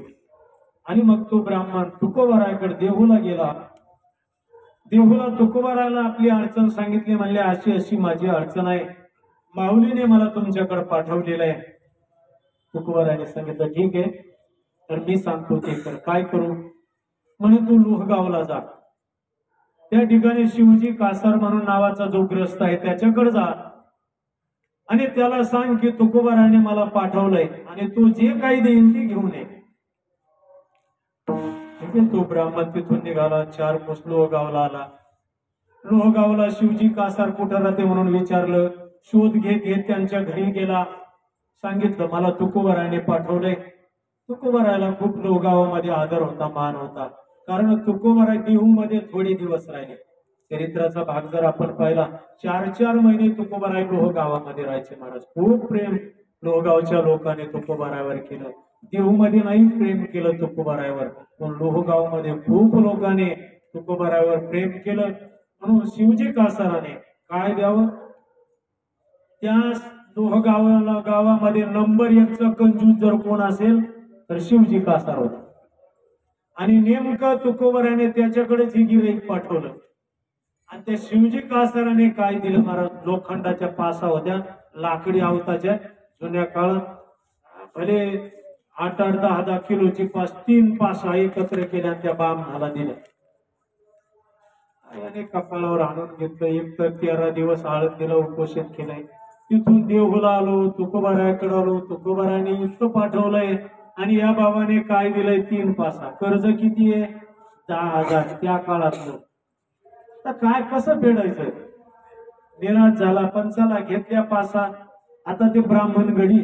आणि मग तो ब्राह्मण तुकोबाराकडे देहूला गेला. देहूला तुकोबाराला आपली अडचण सांगितली. म्हणले, अशी अशी माझी अडचण आहे, माऊलीने मला तुमच्याकडे पाठवलेलं आहे. तुकोबाराने सांगितलं, ठीक आहे, तर मी सांगतो ते कर. काय करू? म्हणे, तू लोहगावला जा. त्या ठिकाणी शिवजी कासार म्हणून नावाचा जो ग्रस्त आहे त्याच्याकडे जा आणि त्याला सांग की तुकोबाराने मला पाठवलंय आणि तू जे काही देईल ते घेऊन ये. तो ब्राह्मण तिथून निघाला. 4 कोस लोहगावला आला. लोहगावला शिवजी कासार कुठं राहते म्हणून विचारलं. शोध घेत घेत त्यांच्या घरी गेला. सांगितलं, मला तुकोबाराने पाठवलंय. तुकोबाराला खूप लोहगावामध्ये आदर होता, मान होता. कारण तुकोबारा देहू मध्ये थोडे दिवस राहिले. चरित्राचा भाग जर आपण पाहिला, 4-4 महिने तुकोबारा लोहगावामध्ये राहायचे महाराज. खूप प्रेम लोहगावच्या लोकांनी तुकोबारावर केलं. देहूमध्ये नाही प्रेम केलं तुकोबारावर, पण लोहगावमध्ये खूप लोकांनी तुकोबारावर प्रेम केलं. म्हणून शिवजी कासाराने काय द्यावं? त्या लोहगावाला गावामध्ये नंबर 1 चा कंजूस जर कोण असेल तर शिवजी कासार होता. आणि नेमकं तुकोबाराने त्याच्याकडेच ही गिऱ्हाईक पाठवलं. आणि त्या शिवजी कासाराने काय दिलं महाराज? लोखंडाच्या पासा होत्या, लाकडी आवताच्या. जुन्या काळात भले 8-8, 10-10 किलोची 3 पासा एकत्र केल्या, त्या बामणाला दिल्या. आणि कपाळावर आणून घेतलं. एक तर 13 दिवस आळंदीला उपोषण केलंय. तिथून देहूला आलो, तुकोबाराकडे आलो. तुकोबाराने इतकं पाठवलंय आणि या बाबाने काय दिलंय? 3 पासा. कर्ज किती आहे? 10,000 त्या काळातलं. तर काय कसं फेडायचं? निराश झाला. पण चला घेतल्या पासा. आता ते ब्राह्मण गडी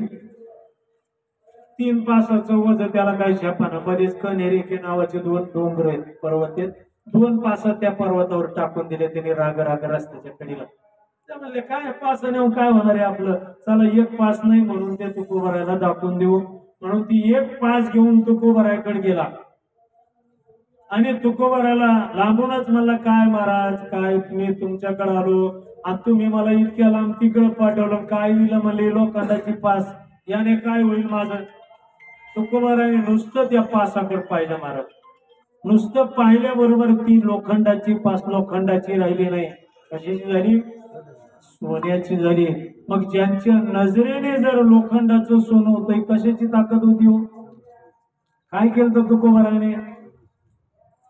3 पासाचं वज त्याला काय झेपाना. बरेच कनेरी नावाचे 2 डोंगर आहेत, पर्वत आहेत. 2 पासा त्या पर्वतावर टाकून दिले त्यांनी राग राग रस्त्याच्या कडेला. ते म्हणले काय पास नेऊन काय होणार आहे आपलं, चला 1 पास नाही म्हणून ते तुकोबारायला दाखवून देऊ. म्हणून ती 1 पास घेऊन तुकोबारायकडे गेला आणि तुकोबारायला लांबूनच म्हणला काय महाराज काय मी तुमच्याकडे आलो आणि तुम्ही मला इतक्या लांब तिकडं पाठवलं, काय होईल म्हणले लोखंडाची पास, याने काय होईल माझं. तुकोबाराने नुसतं त्या पासाकडे पाहिलं महाराज. नुसतं पाहिल्याबरोबर ती लोखंडाची पास लोखंडाची राहिली नाही, कशाची झाली, सोन्याची झाली. मग ज्यांच्या नजरेने जर लोखंडाचं सोनं होतं कशाची ताकद होती हो. काय केलं तुकोबाराने?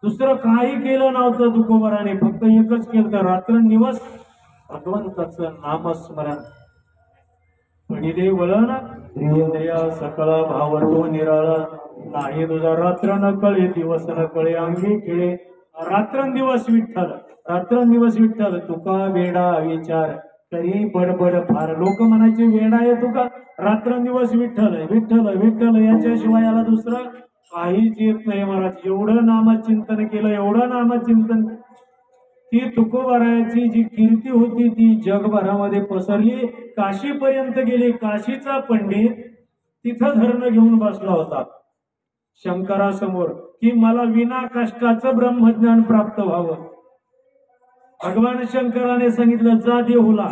दुसरं काही केलं नव्हतं तुकोबाराने, फक्त एकच केलं, रात्रंदिवस भगवंताचं नामस्मरण. पडिले वळण इंद्रिया सकळ भावतो निराळा, नाही तुझा रात्र न कळे दिवस न कळे अंगी खेळे. रात्रंदिवस विठ्ठल, रात्रंदिवस विठ्ठल. तुका वेडा विचार तरी बडबड फार. लोक म्हणायचे वेडा आहे तुका, रात्रंदिवस विठ्ठल विठ्ठल विठ्ठल याच्याशिवाय याला दुसरं काहीच येत नाही महाराज. एवढं नामचिंतन केलं, एवढं नामचिंतन. ती तुकोबारायाची जी कीर्ती होती ती जगभरामध्ये पसरली, काशीपर्यंत गेली. काशीचा पंडित तिथं धरणं घेऊन बसला होता शंकरासमोर की मला विना कष्टाचं ब्रह्मज्ञान प्राप्त व्हावं. भगवान शंकराने सांगितलं जा देहूला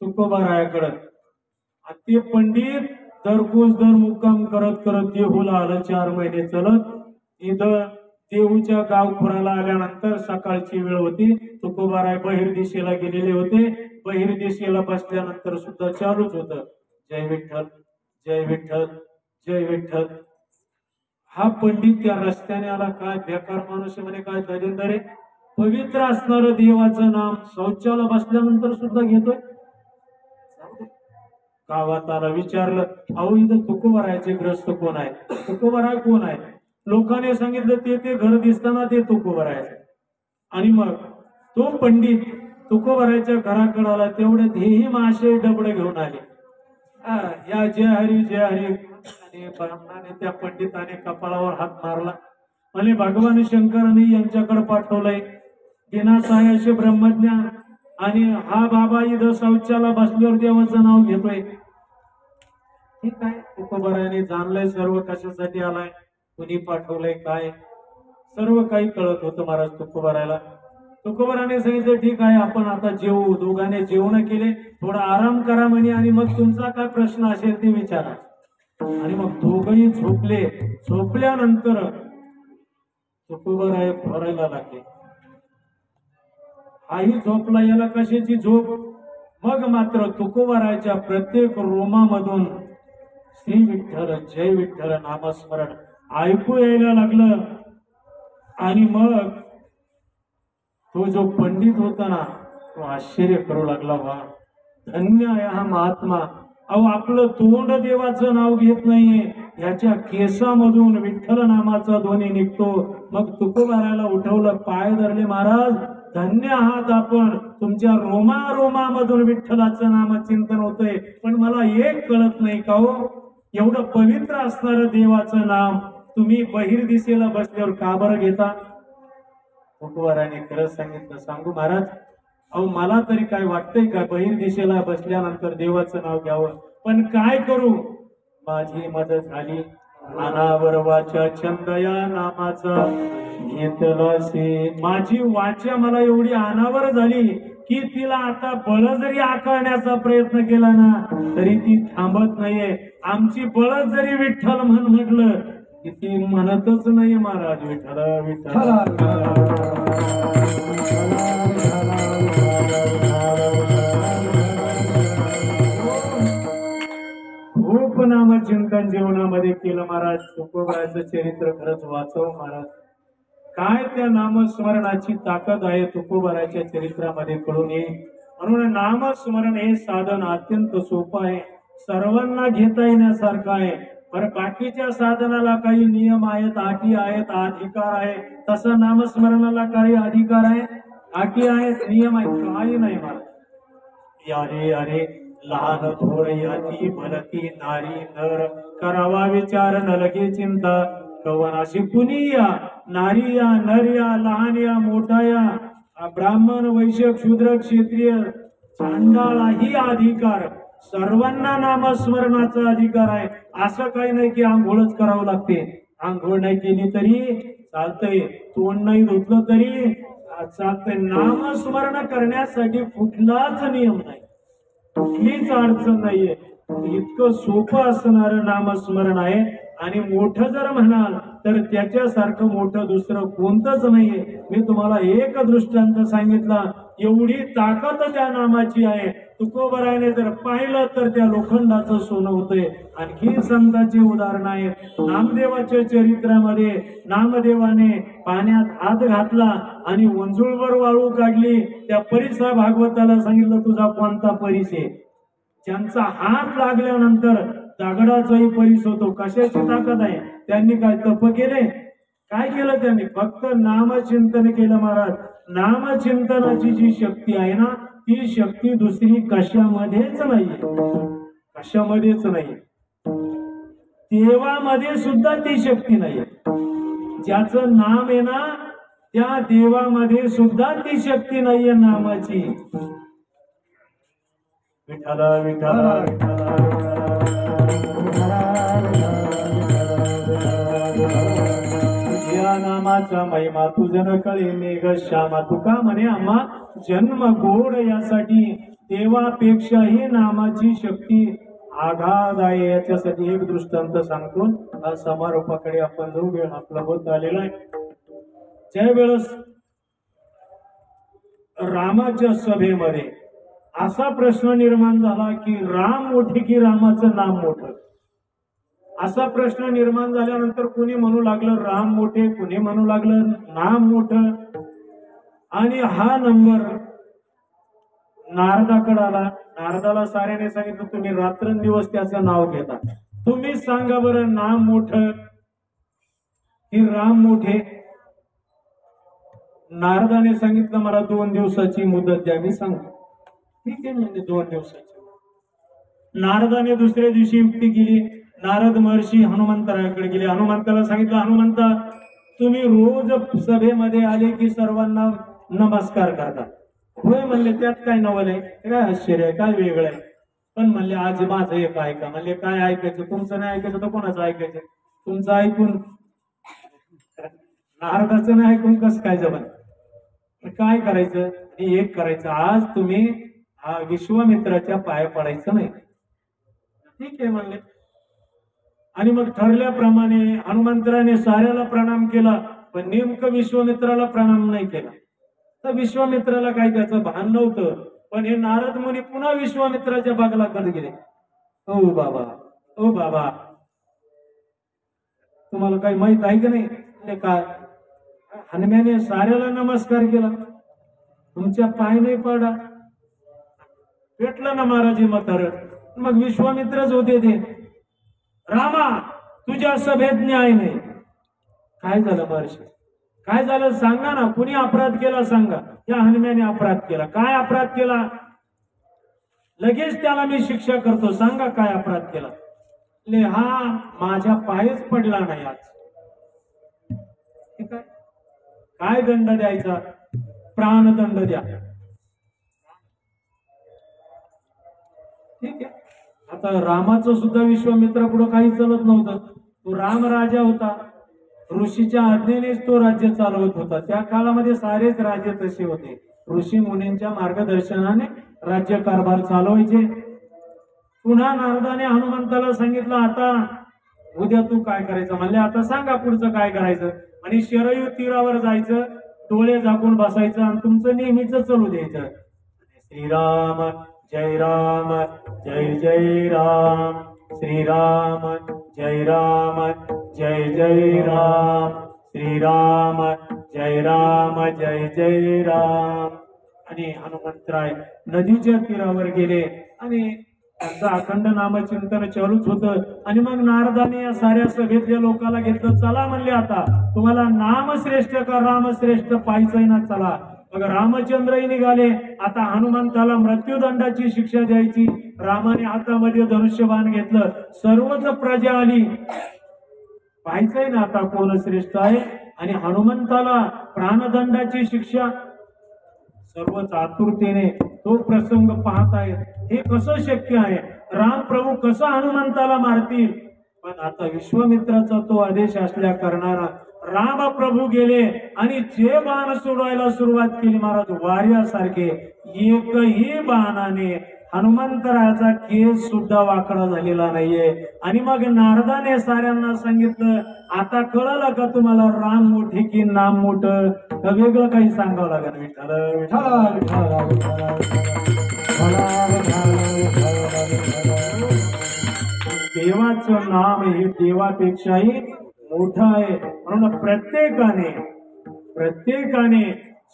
तुकोबारायाकडं. ते पंडित दररोज दर मुक्काम करत करत देहूला आलं. 4 महिने चलत इथं देहूच्या गावखोराला आल्यानंतर सकाळची वेळ होती. तुकोबाराय बहिर्दिशेला गेलेले होते. बहिर्दिशेला बसल्यानंतर सुद्धा चालूच होतं जय विठ्ठल जय विठ्ठल जय विठ्ठल. हा पंडित त्या रस्त्याने आला. काय बेकार माणूस म्हणे, काय दलिंदर आहे. पवित्र असणारं देवाचं नाम शौचाला बसल्यानंतर सुद्धा घेतोय. गावात आला, विचारलं अहो इथं तुकोबारायचे ग्रस्त कोण आहे, तुकोबाराय कोण आहे. लोकांनी सांगितलं ते घर दिसताना ते तुकोबारायचे. आणि मग तो पंडित तुकोबारायच्या घराकडे आला. तेवढ्यात हेही माशे डबडे घेऊन आले. या जय हरी जय हरी. आणि ब्राह्मणाने त्या पंडिताने कपाळावर हात मारला. म्हणजे भगवान शंकरांनी यांच्याकडे पाठवलंय विनासायाचे ब्रह्मज्ञान, आणि हा बाबा इथं शौचाला बसल्यावर देवाचं नाव घेतोय. ठीक आहे, तुकोबारायाने जाणलंय सर्व कशासाठी आलाय, कुणी पाठवलंय, काय सर्व काही कळत होतं महाराज तुकोबारायाला. तुकोबाराने सांगितलं ठीक आहे आपण आता जेवू. दोघांनी जेवण केले, थोडा आराम करा म्हणे, आणि मग तुमचा काय प्रश्न असेल ते विचारा. आणि मग दोघही झोपले. झोपल्यानंतर तुकोबाराय भरायला लागले. आई झोपला, याला कशाची झोप. मग मात्र तुकोबारायच्या प्रत्येक रोमामधून श्री विठ्ठल जय विठ्ठल नामस्मरण ऐकू यायला लागलं. आणि मग तो जो पंडित होता ना तो आश्चर्य करू लागला, वा धन्य आहे हा महात्मा. अहो आपलं तोंड देवाचं नाव घेत नाहीये, याच्या केसामधून विठ्ठल नामाचा ध्वनी निघतो. मग तुकोबारायला उठवलं, पाय धरले, महाराज धन्य आहात आपण, तुमच्या रोमा रोमामधून विठ्ठलाचं नाम चिंतन होतंय. पण मला एक कळत नाही का हो, एवढं पवित्र असणारं देवाचं नाम तुम्ही बहिर्दिशेला बसल्यावर का बरं घेता. तुकोबाराने खरंच सांगितलं, सांगू महाराज, अहो मला तरी काय वाटतंय का बहिर्दिशेला बसल्यानंतर देवाचं नाव घ्यावं, पण काय करू, माझी मदत झाली. अनावर वाचा छंद या नामाचा घेतलासे. माझी वाचा मला एवढी अनावर झाली की तिला आता बळ जरी आकारण्याचा प्रयत्न केला ना तरी ती थांबत नाहीये. आमची बळ जरी विठ्ठल म्हटलं की ती म्हणतच नाही महाराज विठ्ठल विठ्ठल. खूप नामचिंतन जीवनामध्ये केलं महाराज. तुकोबारायचं चरित्र खरंच वाचव महाराज. काय त्या नामस्मरणाची ताकद आहे तुकोबारायच्या चरित्रामध्ये कळून येईल. म्हणून नामस्मरण हे साधन अत्यंत सोपं आहे, सर्वांना घेता येण्यासारखं आहे. बरं बाकीच्या साधनाला काही नियम आहेत, अटी आहेत, अधिकार आहे. तसं नामस्मरणाला काही अधिकार आहे, अटी आहेत, नियम आहेत? काही नाही मला. यारे अरे लहान थोर याती भलती नारी नर करावा विचार न लगे चिंता कवनाशी कुणी या नारी या नर या लहान या मोठा या ब्राह्मण वैश्य शूद्र क्षत्रिय चांडाळाही अधिकार, सर्वांना नामस्मरणाचा अधिकार आहे. असं काही नाही की आंघोळच करावं लागते. आंघोळ नाही केली तरी चालतंय, तोंड नाही धुतलं तरी चालतंय. नामस्मरण करण्यासाठी कुठलाच नियम नाही, कुठलीच अडचण नाहीये. इतकं सोपं असणारं नामस्मरण आहे. आणि मोठं जर म्हणाल तर त्याच्यासारखं मोठं दुसरं कोणतंच नाहीये. मी तुम्हाला एक दृष्टांत सांगितला, एवढी ताकद त्या नामाची आहे. तुकोबराने जर पाहिलं तर त्या लोखंडाचं सोनं होतंय. आणखी संतांची उदाहरण आहे. नामदेवाच्या चरित्रामध्ये नामदेवाने पाण्यात हात घातला आणि वंजुळवर वाळू काढली. त्या परिसा भागवताला सांगितलं तुझा कोणता परिस आहे. ज्यांचा हात लागल्यानंतर दगडाचाही परिस होतो. कशाची ताकद आहे? त्यांनी काय तप केले? काय केलं त्यांनी? फक्त नामचिंतन केलं. महाराज, नामचिंतनाची जी शक्ती आहे ना, ती शक्ती दुसरी कशामध्येच नाहीये, कशामध्येच नाही. देवामध्ये सुद्धा ती शक्ती नाहीये. ज्याचं नाम आहे ना, त्या देवामध्ये सुद्धा ती शक्ती नाहीये नामाची. विठ्ठला विठ्ठला या नामाचा महिमा तुझन कळे मेघ श्यामा. तुका म्हणे आम्हा जन्म गोड यासाठी देवापेक्षाही नामाची शक्ती आघात आहे. याच्यासाठी एक दृष्टांत सांगतो. समारोपाकडे आपण जो वेळ आपला होत आलेला आहे, ज्या वेळेस रामाच्या सभेमध्ये असा प्रश्न निर्माण झाला की राम मोठे की रामाचं नाम मोठं. असा प्रश्न निर्माण झाल्यानंतर कुणी म्हणू लागलं राम मोठे, कुणी म्हणू लागलं नाम मोठं. आणि हा नंबर नारदाकडे आला. नारदाला साऱ्याने सांगितलं तुम्ही रात्रंदिवस त्याचं नाव घेता, तुम्ही सांगा बरं नाम मोठं की राम मोठे? नारदाने सांगितलं मला 2 दिवसाची मुदत द्या, मी सांगतो. ठीक आहे म्हणजे 2 दिवसाची. नारदाने दुसऱ्या दिवशी युक्ती केली. नारद महर्षी हनुमंतराकडे गेले. हनुमंताला सांगितलं हनुमंता तुम्ही रोज सभेमध्ये आले की सर्वांना नमस्कार करता. होय म्हणले, त्यात काय नवल आहे, काय आश्चर्य आहे, काय वेगळं आहे. पण म्हणले आज माझं एक ऐका. म्हणले काय ऐकायचं? तुमचं नाही ऐकायचं तर कोणाचं ऐकायचं? तुमचं ऐकून नारदाचं नाही ऐकून कसं काय जमन? काय करायचं? एक करायचं, आज तुम्ही विश्वामित्राच्या पाया पडायचं नाही. ठीक आहे म्हणले. आणि मग ठरल्याप्रमाणे हनुमंतराने साऱ्याला प्रणाम केला, पण नेमकं विश्वामित्राला प्रणाम नाही केला. तर विश्वामित्राला काही त्याचं भान नव्हतं. पण हे नारद मुनी पुन्हा विश्वामित्राच्या बागलाकडे गेले. ओ बाबा, ओ बाबा, तुम्हाला काही माहित आहे की नाही? काय हनुमाने साऱ्याला नमस्कार केला, तुमच्या पाय नाही पडा. भेटलं ना महाराजी म्हातार. मग विश्वामित्रच होते ते. रामा तुझ्या सभेत न्याय नाही. काय झालं महर्षी? काय झालं सांगा ना. कुणी अपराध केला सांगा. या हनुमाने अपराध केला. काय अपराध केला? लगेच त्याला मी शिक्षा करतो. सांगा काय अपराध केला? हा माझ्या पायच पडला नाही आज. ठीक आहे, काय दंड द्यायचा? प्राणदंड द्या. ठीक आहे. आता रामाचं सुद्धा विश्वामित्रा पुढे काही चालत नव्हतं. तो राम राजा होता, ऋषीच्या आज्ञेनेच तो राज्य चालवत होता. त्या काळामध्ये सारेच राजे तसे होते. ऋषी मुनींच्या मार्गदर्शनाने राज्य कारभार चालवायचे. पुन्हा नारदाने हनुमंताला सांगितलं आता उद्या तू काय करायचं? म्हणले आता सांगा पुढचं काय करायचं. आणि शरयू तीरावर जायचं, डोळे झाकून बसायचं आणि तुमचं नेहमीच चालू द्यायचं. श्रीराम जय राम जय जय राम, श्रीराम जय राम जय जय राम, श्रीराम जय राम जय जय राम. आणि हनुमंतराय नदीच्या तीरावर गेले आणि त्यांचं अखंड नामचिंतन चालूच होतं. आणि मग नारदाने या साऱ्या सभेतल्या लोकांना घेतलं, चला म्हणले आता तुम्हाला नामश्रेष्ठ का रामश्रेष्ठ पाहायचंय ना, चला. मग रामचंद्रही निघाले. आता हनुमंताला मृत्यूदंडाची शिक्षा द्यायची. रामाने हातामध्ये धनुष्यबाण घेतलं. सर्वच प्रजा आली, पाहायचंय ना आता कोण श्रेष्ठ आहे. आणि हनुमंताला प्राणदंडाची शिक्षा, सर्वच आतुरतेने तो प्रसंग पाहत आहेत. हे कसं शक्य आहे, राम प्रभू कसं हनुमंताला मारतील. पण आता विश्वामित्राचा तो आदेश असल्या कारणानं राम प्रभू गेले आणि जे बाण सोडवायला सुरुवात केली महाराज, वाऱ्यासारखे एकही बाणाने हनुमंतरायाचा केस सुद्धा वाकडा झालेला नाहीये. आणि मग नारदाने साऱ्यांना सांगितलं, आता कळलं का तुम्हाला राम मोठे की नाम मोठं, का वेगळं काही सांगावं लागेल. विठ्ठल विठ्ठल देवाचं नाम हे देवापेक्षाही मोठं आहे. म्हणून प्रत्येकाने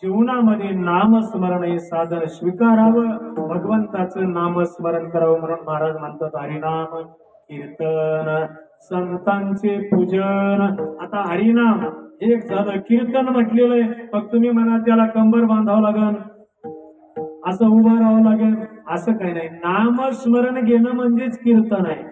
जीवनामध्ये नामस्मरण हे साधन स्वीकारावं, भगवंताचं नामस्मरण करावं. म्हणून महाराज म्हणतात, हरिनाम कीर्तन संतांचे पूजन. आता हरिनाम एक झालं, कीर्तन म्हटलेलं आहे. मग तुम्ही म्हणा त्याला कंबर बांधावं लागेल, असं उभं राहावं लागेल, असं काही नाही. नामस्मरण घेणं म्हणजेच कीर्तन आहे.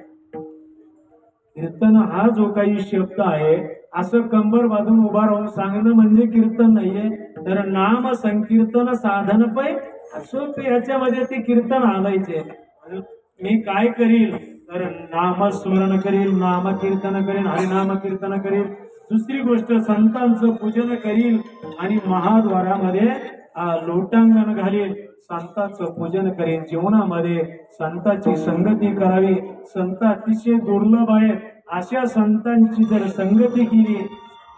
कीर्तन हा जो काही शब्द आहे, असं कंबर बांधून उभा राहून सांगणं म्हणजे कीर्तन नाहीये. तर नाम संकीर्तन साधन पै असो, याच्यामध्ये ते कीर्तन आणायचे. मी काय करील तर नामस्मरण करील, नाम कीर्तन करील, हरिनाम कीर्तन करील. दुसरी गोष्ट संतांचं पूजन करील आणि महाद्वारामध्ये लोटांगण घालील, संतांचं पूजन करेन. जीवनामध्ये संतांची संगती करावी. संत अतिशय दुर्लभ आहेत. अशा संतांची जर संगती केली,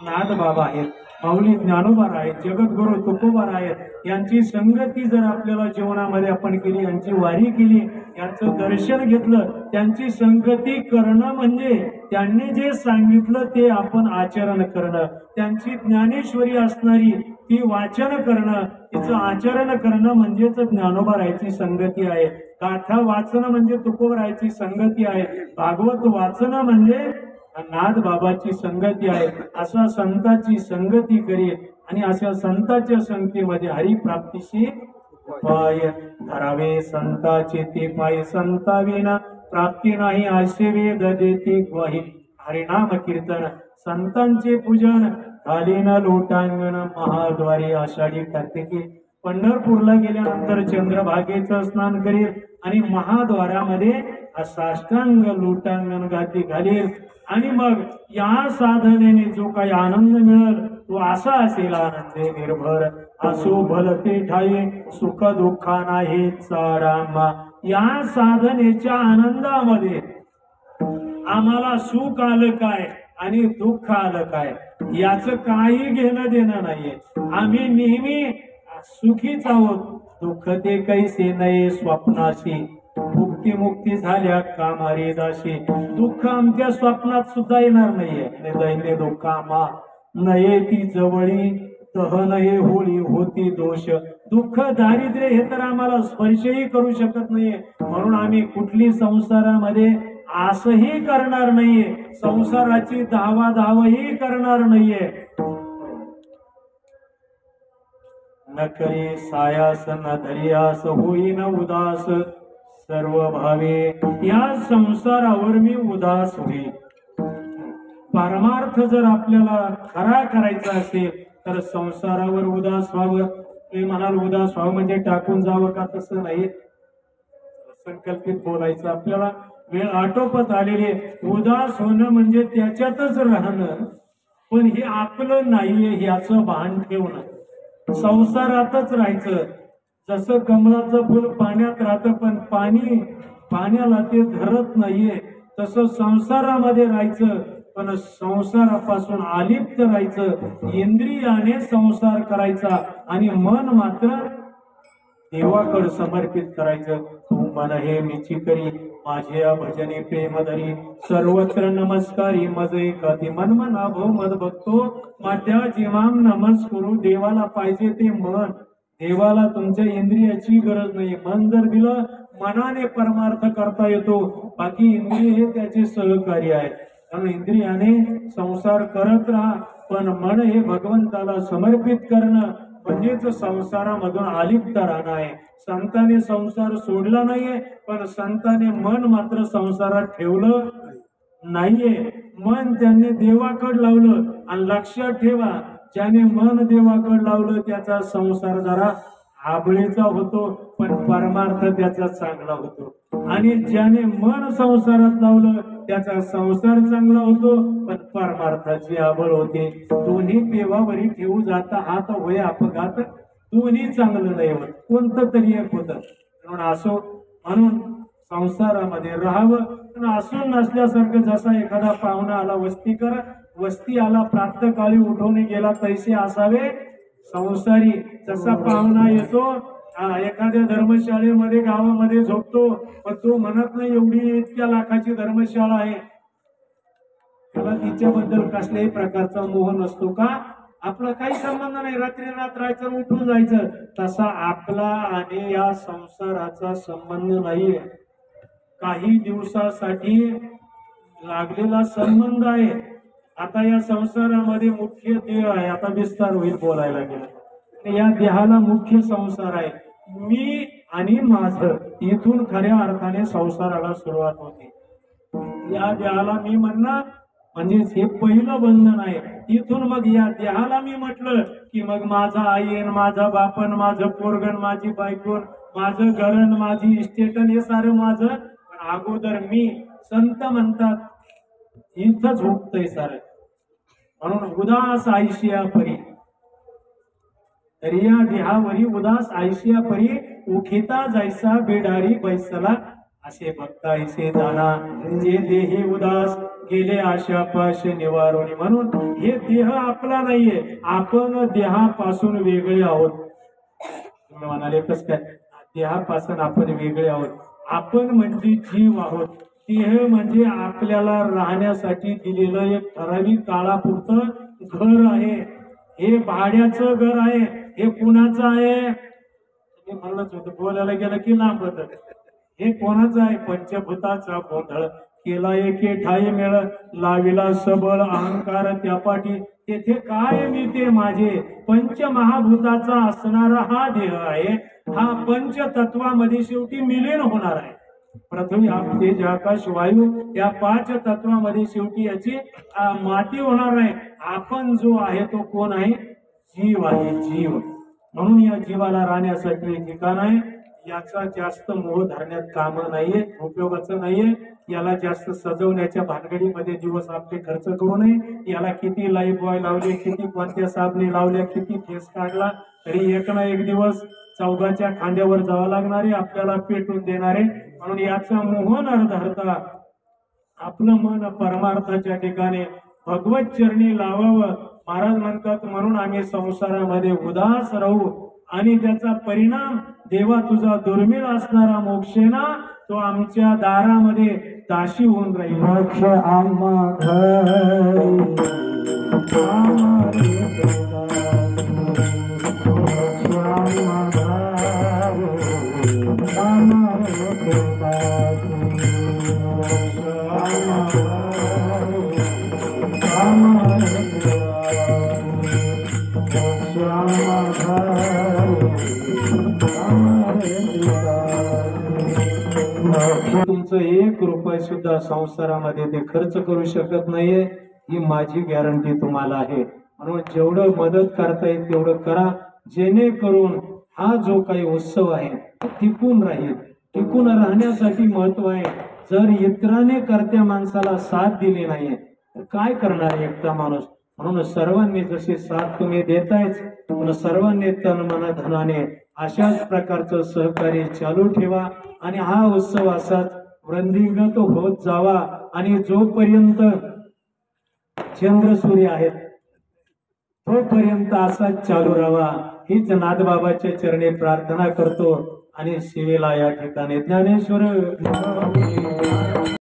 नाथबाबा आहेत, माऊली ज्ञानोबा आहेत, जगद्गुरु तुकोबा आहेत, यांची संगती जर आपल्याला जीवनामध्ये आपण केली, यांची वारी केली, यांचं दर्शन घेतलं, त्यांची संगती करणं म्हणजे त्यांनी जे सांगितलं ते आपण आचरण करणं. त्यांची ज्ञानेश्वरी असणारी ती वाचन करणं, तिचं आचरण करणं म्हणजेच ज्ञानोबा राहायची संगती आहे. गाथा वाचणं म्हणजे तुकोबा राहायची संगती आहे. भागवत वाचणं म्हणजे नाथ बाबाची संगती आहे. अशा संतांची संगती करील आणि अशा संतांच्या संगतीमध्ये हरिप्राप्तीशी उपाय धरावे. संताचे ते पाय संताविना प्राप्ती नाही, असे वेद देते ग्वाही. हरिनाम कीर्तन संतांचे पूजन घालीन लोटांगण महाद्वारे. आषाढी कार्तिकी पंढरपूरला गेल्यानंतर चंद्रभागेचं स्नान करील आणि महाद्वारामध्ये साष्टांग लोटांगण घालील. आणि मग या साधनेने जो काही आनंद मिळेल तो असा असेल, आनंदे निर्भर असो भलते ठाई, सुख दुःखा नाही चारामा. या साधनेच्या आनंदामध्ये आम्हाला सुख आलं काय आणि दुःख आलं काय याचं काही घेणं देणं नाहीये. आम्ही नेहमी सुखीच आहोत. दुःख ते कैसे नये स्वप्नाशी, मुक्ती मुक्ती झाल्या कामारे दाशी. दुःख आमच्या स्वप्नात सुद्धा येणार नाहीये. दैन्य दुःख आम्हा नये ती जवळी, दहन हे होळी होती दोष. दुःख दारिद्र्य हे तर आम्हाला स्पर्शही करू शकत नाहीये. म्हणून आम्ही कुठली संसारामध्ये आसही करणार नाहीये, संसाराची धावाधावही करणार नाहीये. न करे सायास न धरियास, होईन उदास सर्व भावे. या संसारावर मी उदास होईल. परमार्थ जर आपल्याला खरा करायचा असेल तर संसारावर उदास व्हावं. ते म्हणाल उदास व्हावं म्हणजे टाकून जावं का, तसं नाही. संकल्पित बोलायचं. आपल्याला वेळ आटोपत आलेले. उदास होणं म्हणजे त्याच्यातच राहणं, पण हे आपलं नाहीये याचं भान ठेवणं. संसारातच राहायचं. जसं कमळाचं फुल पाण्यात राहतं पण पाण्याला ते धरत नाहीये, तसं संसारामध्ये राहायचं पण संसारापासून अलिप्त राहायचं. इंद्रियाने संसार करायचा आणि मन मात्र देवाकडे समर्पित करायचं. तू मन हे मीची करी, माझे या भजने प्रेम धरी. सर्वत्र नमस्कारी मज एकाती, मन मना भो मद भक्तो माझ्या जीवाम नमस्कुरु. देवाला पाहिजे ते मन. देवाला तुमच्या इंद्रियाची गरज नाही. मन जर दिलं, मनाने परमार्थ करता येतो, बाकी इंद्रिय हे त्याचे सहकारी आहे. म्हणून इंद्रियाने संसार करत राहा, पण मन हे भगवंताला समर्पित करणं म्हणजेच संसारामधून अलिप्त राहणं आहे. संतांनी संसार सोडला नाहीये, पण संतांनी मन मात्र संसारात ठेवलं नाहीये. मन त्यांनी देवाकडे लावलं. आणि लक्षात ठेवा, ज्याने मन देवाकडे लावलं त्याचा संसार जरा आबळेचा होतो, पण परमार्थ त्याचा चांगला होतो. आणि ज्याने मन संसारात लावलं त्याचा संसार चांगला होतो, पण परमार्थाची आबळ होते. दोन्ही देवावरी ठेवू जाता हात होय अपघात, दोन्ही चांगलं नाही होत, कोणतं तरी एक होत. म्हणून संसारामध्ये राहावं. पण असून नसल्यासारखं, जसा एखादा पाहुणा आला वस्ती करा, वस्ती आला प्रातःकाळी उठवून गेला तैसे असावे संसारी. जसा पाहुणा येतो एखाद्या धर्मशाळेमध्ये गावामध्ये झोपतो, पण तो म्हणत नाही एवढी इतक्या लाखाची धर्मशाळा आहे, त्याला तिच्याबद्दल कसल्याही प्रकारचा मोह नसतो. का? आपला काही संबंध नाही, रात्री रात राहायचं उठून जायचं. तसा आपला आणि या संसाराचा संबंध नाहीये, काही दिवसासाठी लागलेला संबंध आहे. आता या संसारामध्ये मुख्य देह आहे, आता विस्तार होईल बोलायला गेलं. या देहाला मुख्य संसार आहे, मी आणि माझं. इथून खऱ्या अर्थाने संसाराला सुरुवात होते. या देहाला मी म्हणणं म्हणजेच हे पहिलं बंधन आहे. इथून मग या देहाला मी म्हटलं की मग माझा आईन, माझा बापन, माझं पोरगण, माझी बायकोन, माझं घरण, माझी इस्टेटन, हे सारं माझं. पण अगोदर मी, संत म्हणतात इथंच हुकतंय सारं. म्हणून उदास आयशिया परी, रिया देहावरी उदास आयशिया परी, उखिता जैसा बिडारी बैसला असे बघता ऐसे जाना, जे देही उदास गेले आशा पाश निवारोणी. म्हणून हे देह आपला नाहीये, आपण देहापासून वेगळे आहोत. तुम्ही म्हणाले कस काय? देहापासून आपण वेगळे आहोत. आपण म्हणजे जीव आहोत. देह म्हणजे आपल्याला राहण्यासाठी दिलेलं एक ठराविक काळापुरतं घर आहे. हे भाड्याचं घर आहे. हे कुणाचं आहे? मी म्हणलंच होतं, बोलायला गेलं की लांब होत. हे कोणाचं आहे? पंचभूताचा गोंधळ केला एके ठाई मेळ, लाविला सबळ अहंकार त्या पाठी. तेथे काय मी ते माझे, पंचमहाभूताचा असणारा हा देह आहे. हा पंचतत्वामध्ये शेवटी विलीन होणार आहे. पृथ्वी आप तेज आकाश वायू या 5 तत्वामध्ये शेवटी याची माती होणार आहे. आपण जो आहे तो कोण आहे? जीव आहे, जीव. म्हणून या जीवाला राहण्यासाठी ठिकाण आहे. याचा जास्त मोह धरण्यात काम नाहीये, उपयोगाचं नाहीये. याला जास्त सजवण्याच्या भानगडीमध्ये दिवस आपले खर्च करू नये. याला किती लाईफ बॉय लावले, किती कोणत्या साबणी लावल्या, किती फेस काढला, तरी एक ना एक दिवस चौघाच्या खांद्यावर जावं लागणारे, आपल्याला पेटून देणारे. म्हणून याचा मोह न धरता आपलं मन परमार्थाच्या ठिकाणी भगवत चरणी लावावं. महाराज म्हणतात, म्हणून आम्ही संसारामध्ये उदास राहू आणि त्याचा परिणाम देवा तुझा दुर्मिळ असणारा मोक्षेना तो आमच्या दारामध्ये दाशी होऊन राहील. मोक्ष आम्हा घरी, तुमचं 1 रुपये सुद्धा संसारामध्ये ते खर्च करू शकत नाहीये, ही माझी गॅरंटी तुम्हाला आहे. म्हणून जेवढं मदत करता येईल तेवढं करा, जेणेकरून हा जो काही उत्सव आहे टिकून राहील. टिकून राहण्यासाठी महत्व आहे. जर इतराने करत्या माणसाला साथ दिली नाहीये तर काय करणार एकटा माणूस? म्हणून सर्वांनी जशी साथ तुम्ही देतायच, म्हणून सर्वांनी तन मन धनाने अशाच प्रकारचं सहकार्य चालू ठेवा आणि हा उत्सव असाच वृंदीगत होत जावा. आणि जोपर्यंत चंद्र सूर्य आहेत तोपर्यंत असाच चालू राहावा, हीच नाथबाबाच्या चरणी प्रार्थना करतो. आणि शिवेला या ठिकाणी ज्ञानेश्वर